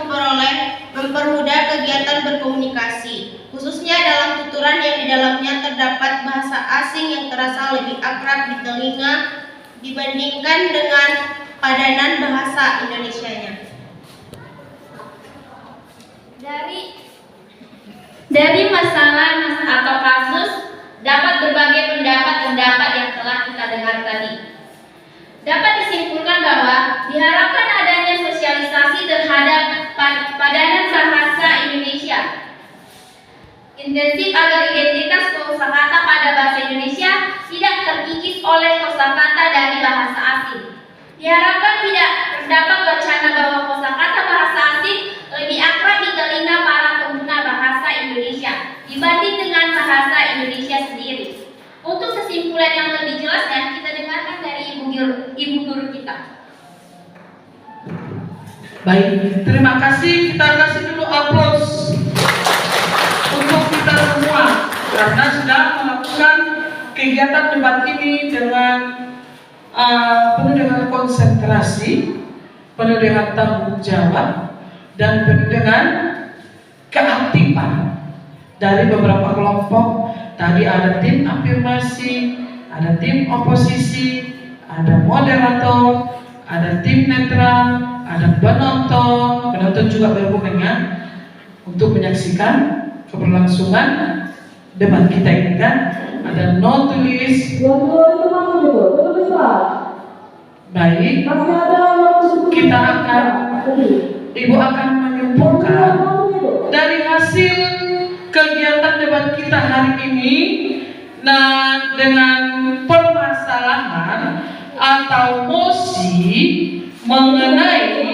mempermudah kegiatan berkomunikasi, khususnya dalam tuturan yang di dalamnya terdapat bahasa asing yang terasa lebih akrab di telinga dibandingkan dengan padanan bahasa Indonesianya. Dari masalah atau kasus dapat berbagai pendapat yang telah kita dengar tadi. Dapat disimpulkan bahwa diharapkan adanya sosialisasi terhadap padanan bahasa Indonesia intensif agar identitas kosakata pada bahasa Indonesia tidak terkikis oleh kosakata dari bahasa asing. Diharapkan tidak terdapat wacana bahwa kosakata bahasa asing lebih akrab di telinga para pengguna bahasa Indonesia dibanding dengan bahasa Indonesia sendiri. Untuk kesimpulan yang lebih jelasnya, kita dengarkan dari ibu guru kita. Baik, terima kasih. Kita kasih dulu aplaus untuk kita semua karena sudah melakukan kegiatan debat ini dengan penuh dengan konsentrasi, penuh dengan tanggung jawab, dan penuh dengan keaktifan dari beberapa kelompok. Tadi ada tim afirmasi, ada tim oposisi, ada moderator, ada tim netral, ada penonton. Penonton juga berhubungan untuk menyaksikan keberlangsungan debat kita ini kan. Ada no tulis. Baik, kita akan, Ibu akan menyimpulkan dari hasil kegiatan debat kita hari ini. Nah, dengan permasalahan atau mosi mengenai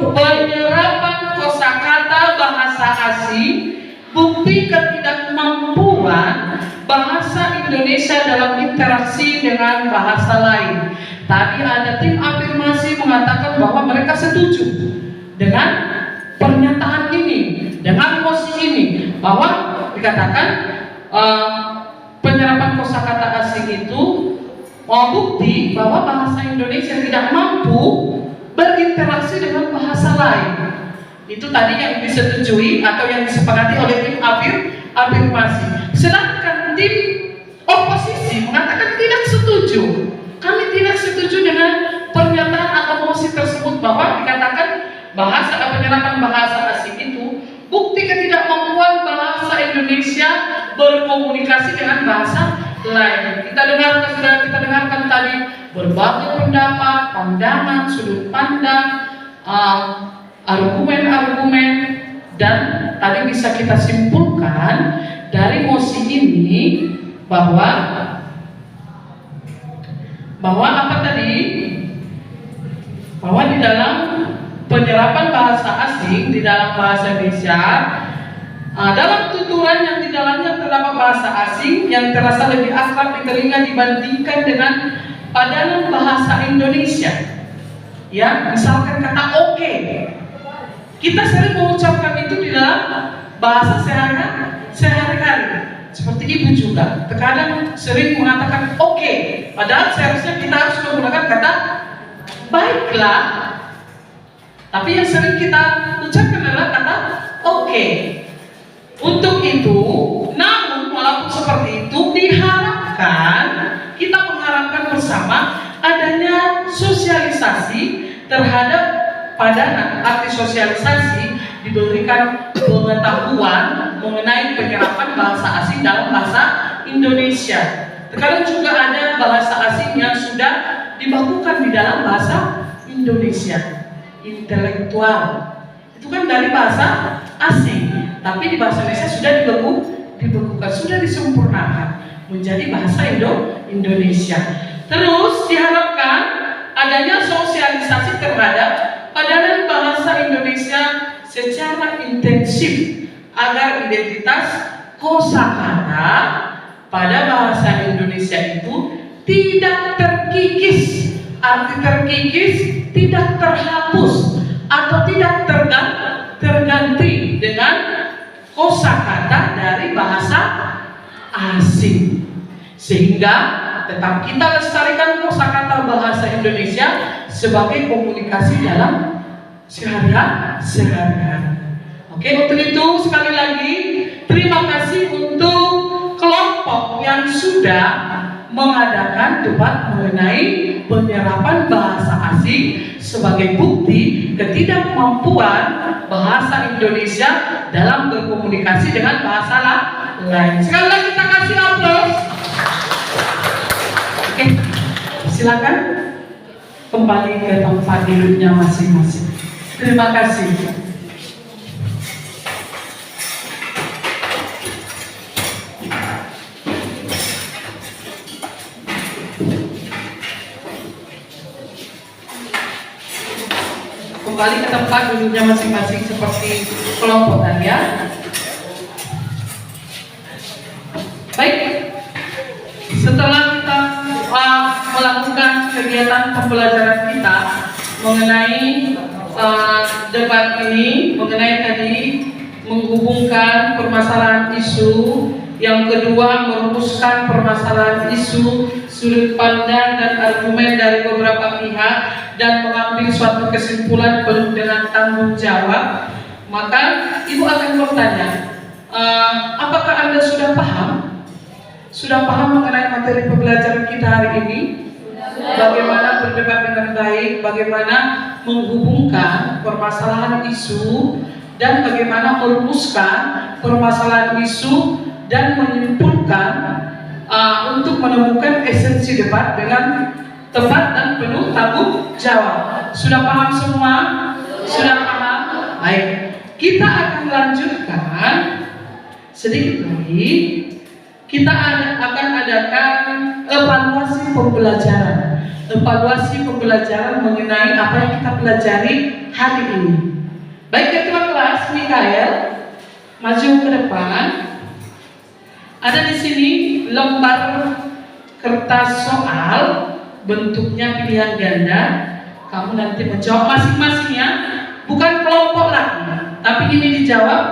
penyerapan kosakata bahasa asing, bukti ketidakmampuan bahasa Indonesia dalam interaksi dengan bahasa lain. Tadi ada tim afirmasi mengatakan bahwa mereka setuju dengan pernyataan ini, dengan mosi ini, bahwa dikatakan penyerapan kosakata asing itu bukti bahwa bahasa Indonesia tidak mampu berinteraksi dengan bahasa lain. Itu tadi yang disetujui atau yang disepakati oleh tim afirmasi. Sedangkan tim oposisi mengatakan tidak setuju. Kami tidak setuju dengan pernyataan atau mosi tersebut bahwa dikatakan penyerapan bahasa asing itu bukti ketidakmampuan bahasa Indonesia berkomunikasi dengan bahasa lain. Kita dengarkan tadi berbagai pendapat, pandangan, sudut pandang, argumen-argumen, dan tadi bisa kita simpulkan dari mosi ini bahwa apa tadi? Bahwa di dalam penyerapan bahasa asing di dalam bahasa Indonesia, dalam tuturan yang di dalamnya terdapat bahasa asing yang terasa lebih akrab di telinga dibandingkan dengan padanan bahasa Indonesia. Ya, misalkan kata oke. Kita sering mengucapkan itu di dalam bahasa sehari-hari. Seperti ibu juga, terkadang sering mengatakan oke, padahal seharusnya kita harus menggunakan kata baiklah. Tapi yang sering kita ucapkan adalah kata oke. Untuk itu, namun walaupun seperti itu, kita mengharapkan bersama adanya sosialisasi terhadap padanan. Arti sosialisasi diberikan pengetahuan mengenai penyerapan bahasa asing dalam bahasa Indonesia. Terkadang juga ada bahasa asing yang sudah dibakukan di dalam bahasa Indonesia. Intelektual itu kan dari bahasa asing, tapi di bahasa Indonesia sudah dibekukan, sudah disempurnakan menjadi bahasa Indonesia. Terus diharapkan adanya sosialisasi terhadap padanan bahasa Indonesia secara intensif agar identitas kosakata pada bahasa Indonesia itu tidak terkikis. Arti terkikis tidak terhapus atau tidak terganti dengan kosakata dari bahasa asing, sehingga tetap kita lestarikan kosakata bahasa Indonesia sebagai komunikasi dalam sehari-hari. Oke, untuk itu sekali lagi terima kasih untuk kelompok yang sudah mengadakan debat mengenai penyerapan bahasa asing sebagai bukti ketidakmampuan bahasa Indonesia dalam berkomunikasi dengan bahasa lain. Sekali lagi kita kasih aplaus. Oke, silakan kembali ke tempat duduknya masing-masing. Terima kasih. Kembali ke tempat duduknya masing-masing seperti kelompok tadi ya. Baik, setelah kita melakukan kegiatan pembelajaran kita mengenai debat ini, mengenai tadi menghubungkan permasalahan isu, yang kedua merumuskan permasalahan isu, sudut pandang dan argumen dari beberapa pihak, dan mengambil suatu kesimpulan penuh dengan tanggung jawab, maka ibu akan bertanya, apakah Anda sudah paham? Sudah paham mengenai materi pembelajaran kita hari ini? Bagaimana berdebat dengan baik, bagaimana menghubungkan permasalahan isu, dan bagaimana merumuskan permasalahan isu dan menyimpulkan untuk menemukan esensi debat dengan tepat dan penuh tanggung jawab. Sudah paham semua? Sudah paham? Baik, kita akan lanjutkan sedikit lagi. Kita akan adakan evaluasi pembelajaran mengenai apa yang kita pelajari hari ini. Baik, ketua kelas Mikael, maju ke depan. Ada di sini lembar kertas soal, bentuknya pilihan ganda. Kamu nanti menjawab masing-masingnya, bukan kelompok lagi, tapi ini dijawab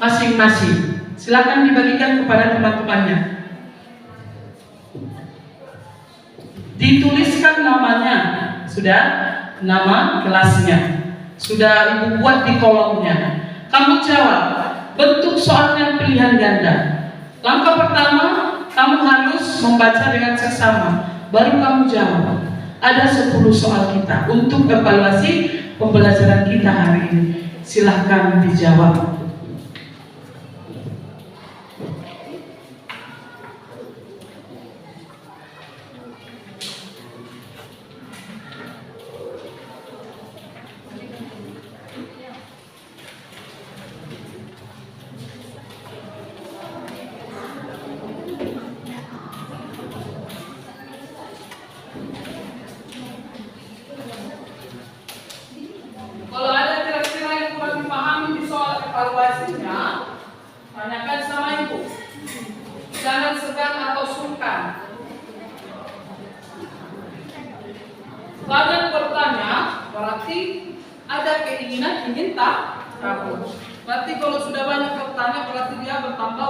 masing-masing. Silakan dibagikan kepada teman-temannya. Dituliskan namanya, sudah, nama kelasnya sudah ibu buat di kolomnya. Kamu jawab, bentuk soalnya pilihan ganda. Langkah pertama, kamu harus membaca dengan seksama, baru kamu jawab. Ada 10 soal kita untuk evaluasi pembelajaran kita hari ini. Silahkan dijawab. evaluasinya, tanyakan sama ibu. Jangan segan atau sungkan. Kalian bertanya, berarti ada keinginan ingin tahu. Berarti kalau sudah banyak bertanya, berarti dia bertambah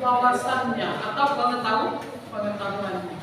wawasannya atau pengetahuannya.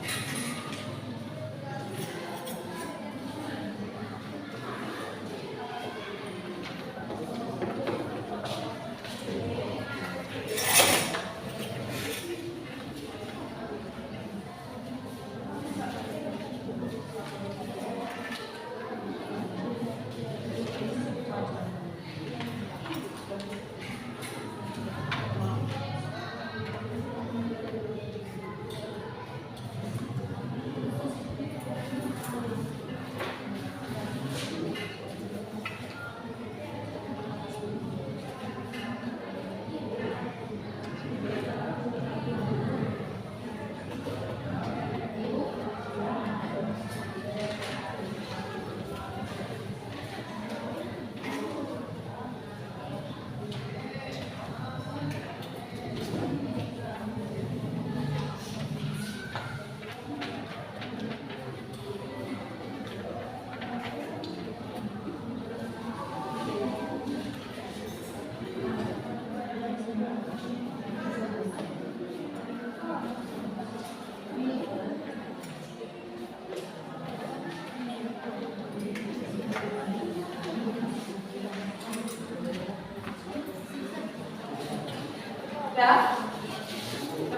Ya,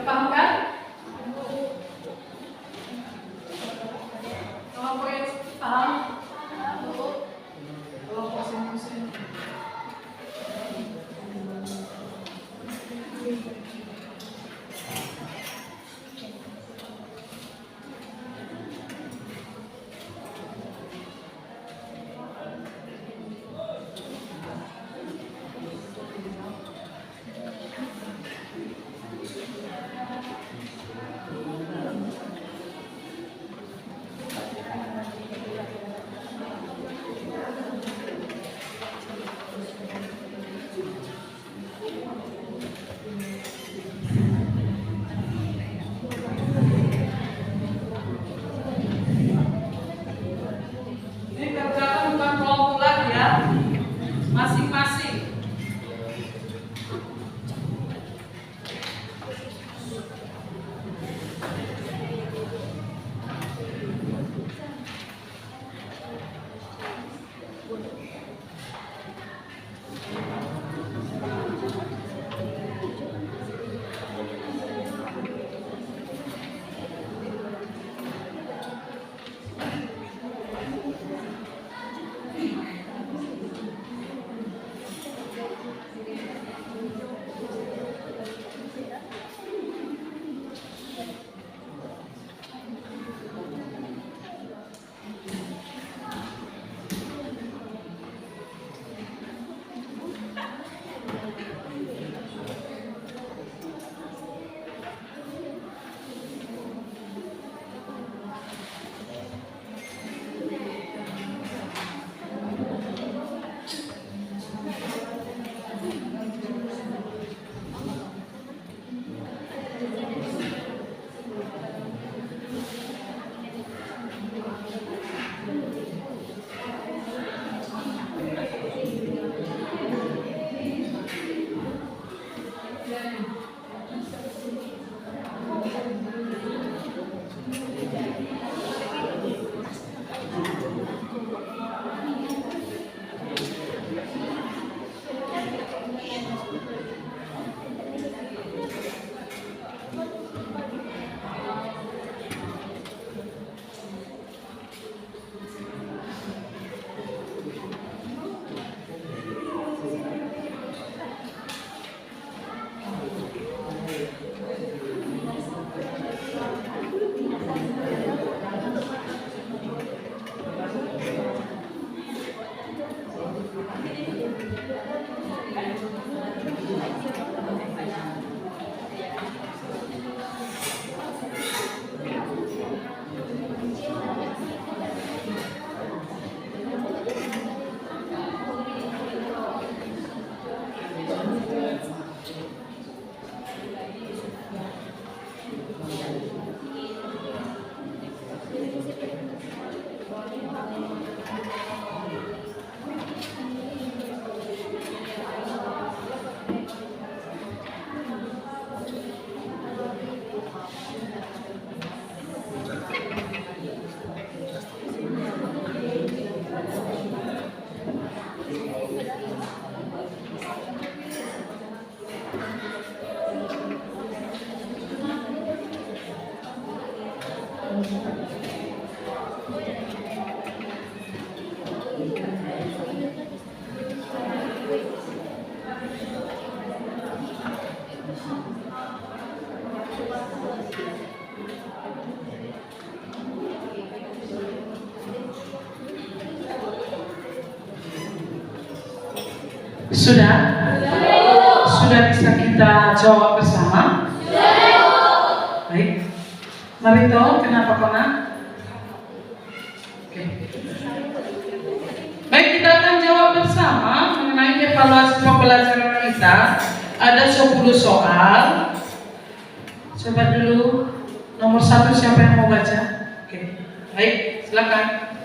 paham kan? Kelompok yang paham? Kelompok sini. Ini kerjakan bukan kelompok lagi ya, masing-masing. Sudah? Sudah bisa kita jawab bersama? Baik. Marito, kenapa kona? Oke. Baik, kita akan jawab bersama mengenai evaluasi pembelajaran kita. Ada 10 soal. Coba dulu nomor 1 siapa yang mau baca? Oke. Baik, silakan.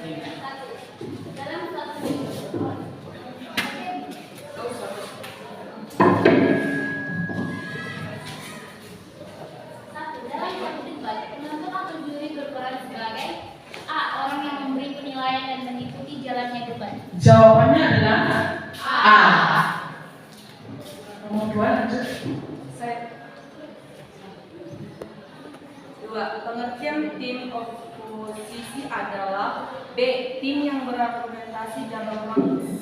Jawabannya adalah A. Nomor 2 lanjut. Dua, pengertian tim oposisi adalah B. Tim yang berargumentasi dalam rangka.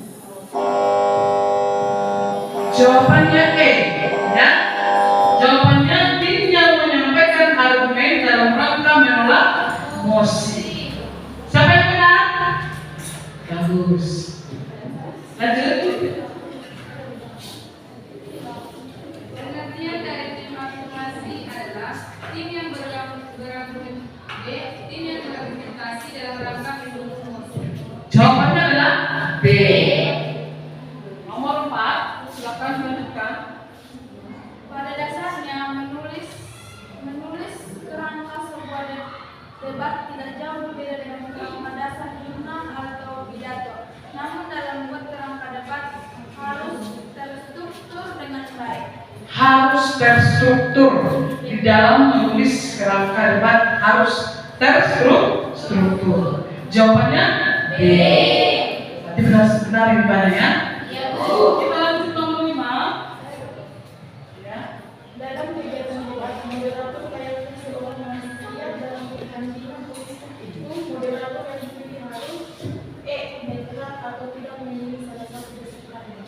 Jawabannya E, ya. Jawabannya tim yang menyampaikan argumen dalam rangka menolak mosi. Siapa yang benar? Bagus. Lanjut. Pengertian dari tim afirmasi adalah tim yang berargumentasi dalam rangka mendukung mosi. Jawabannya adalah B. Nomor 4, silakan lanjutkan. Pada dasarnya menulis kerangka sebuah debat tidak jauh berbeda dengan kerangka dasar jurnal atau pidato. Namun dalam membuat kerangka debat harus terstruktur dengan baik. Harus terstruktur. Di dalam menulis kerangka debat harus terstruktur. Jawabannya B. Berarti benar jawabannya. Ya, Bu. Kita lanjut nomor 5. Ya. Dalam kegiatan debat, moderator layaknya seorang manusia dalam pertandingan politik itu, moderator yang dipilih harus netral atau tidak memilih salah satu pesertanya.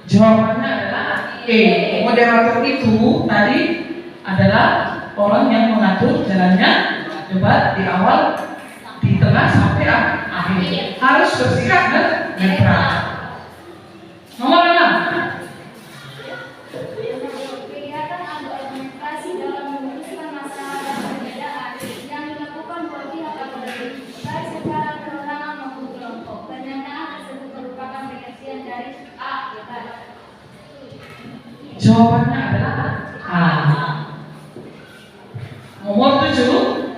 Jawabannya adalah E. Moderator itu tadi adalah orang yang mengatur jalannya debat di awal, di tengah sampai akhir. Harus bersikap netral. Nomor 6. Kegiatan adu argumentasi dalam memutuskan masalah dan perbedaan yang dilakukan oleh pihak akademik, baik secara perorangan maupun kelompok. Pernyataan tersebut merupakan pengertian dari A. Debat. Jawabannya adalah A. Nomor 7.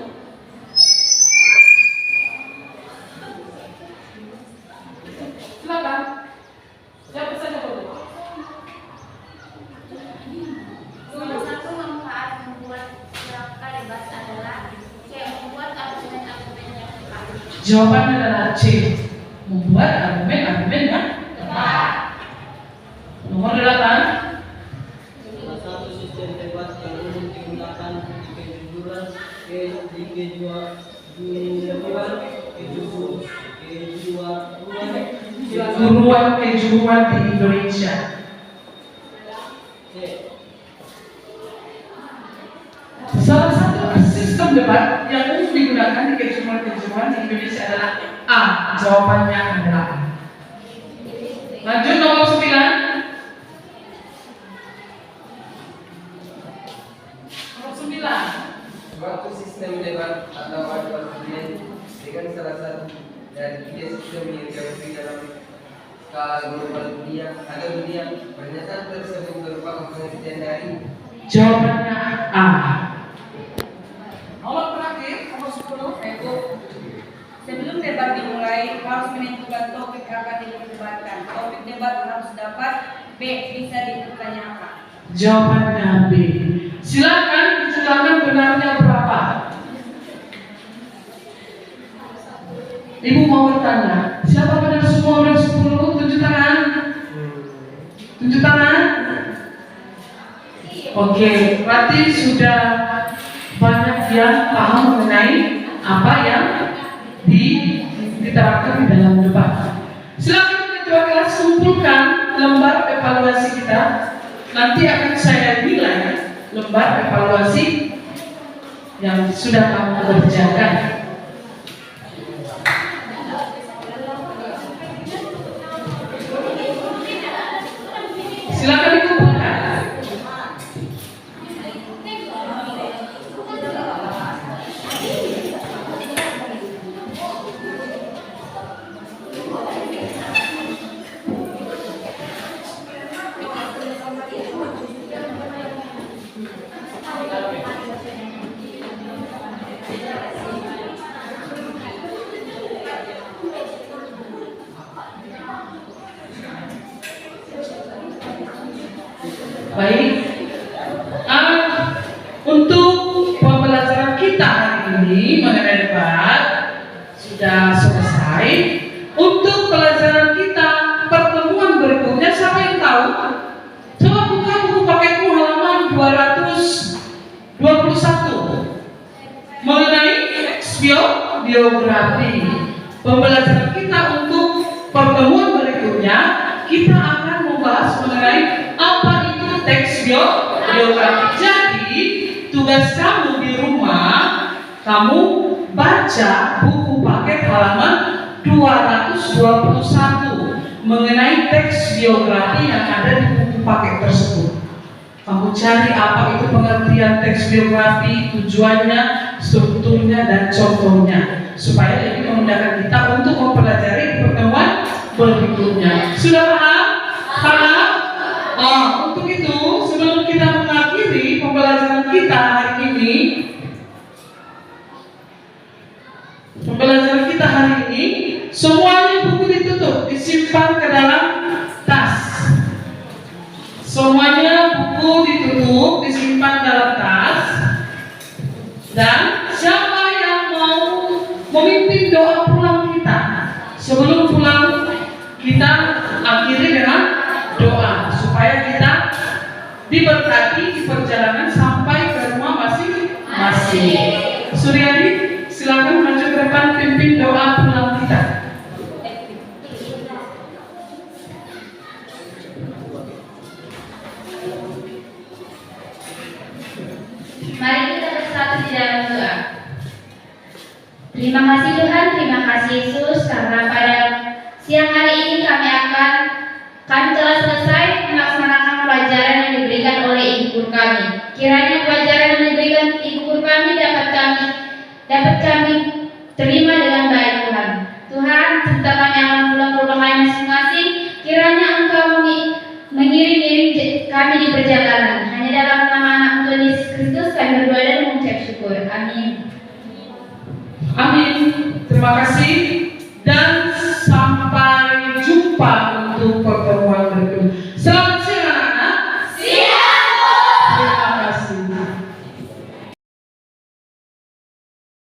Silakan. Siapa saja boleh. Salah satu manfaat membuat kerangka debat adalah C. Membuat argumen-argumen yang tepat. Jawabannya adalah C. Membuat argumen-argumen yang tepat. Nomor 8. Salah satu sistem debat yang umum digunakan di kejujuran, kejuruan di Indonesia. Salah satu sistem debat yang umum digunakan di kejuruan di Indonesia adalah A. Jawabannya adalah A. Lanjut nomor 9. Nomor 9. Suatu sistem debat atau adu argumen dengan salah satu dari tiga sistem yang diakui dalam skala global dunia atau dunia, pernyataan tersebut merupakan pengertian dari. Jawabannya A. Nomor terakhir, nomor 10. Sebelum debat dimulai, harus menentukan topik akan diperdebatkan. Topik debat harus dapat B. Bisa dipertanyakan. Jawabannya B. Silakan diceritakan benarnya berapa. Ibu mau bertanya, siapa benar semua benar 10? Tunjuk tangan. Tunjuk tangan. Oke, berarti sudah banyak yang paham mengenai apa yang diterapkan di dalam debat. Silakan ketua kelas kumpulkan lembar evaluasi kita. Nanti akan saya nilai lembar evaluasi yang sudah kamu kerjakan. Silakan dikumpulkan. Baik, untuk pembelajaran kita hari ini mengenai debat sudah selesai. Untuk pelajaran kita pertemuan berikutnya, siapa yang tahu? Coba buka buku paketmu halaman 221 mengenai biografi. Pembelajaran kita untuk pertemuan berikutnya, kita akan membahas mengenai apa itu teks biografi. Jadi tugas kamu di rumah, kamu baca buku paket halaman 221 mengenai teks biografi yang ada di buku paket tersebut. Kamu cari apa itu pengertian teks biografi, tujuannya, strukturnya, dan contohnya, supaya ini memudahkan kita untuk mempelajari pertemuan berikutnya. Sudah paham? Paham? Untuk itu, sebelum kita mengakhiri pembelajaran kita hari ini, semuanya buku ditutup, disimpan ke dalam tas. Semuanya buku ditutup, disimpan dalam tas. Dan siapa yang mau memimpin doa pulang kita? Sebelum pulang, kita akhiri dengan doa supaya kita diberkati di perjalanan sampai ke rumah masing-masing. Suryadi, silakan maju ke depan, pimpin doa pulang kita. Mari kita bersatu di dalam doa. Terima kasih Tuhan, terima kasih Yesus, karena pada siang hari ini kami telah selesai melaksanakan pelajaran yang diberikan oleh Ibu Guru kami. Kiranya pelajaran yang diberikan Ibu Guru kami dapat kami terima dengan baik Tuhan. Tuhan, serta kami akan pulang ke rumah kami masing-masing. Kiranya Engkau mengiring-iring kami di perjalanan. Hanya dalam nama anak Tuhan Yesus Kristus kami berdoa dan mengucap syukur. Amin. Amin. Terima kasih dan sampai jumpa.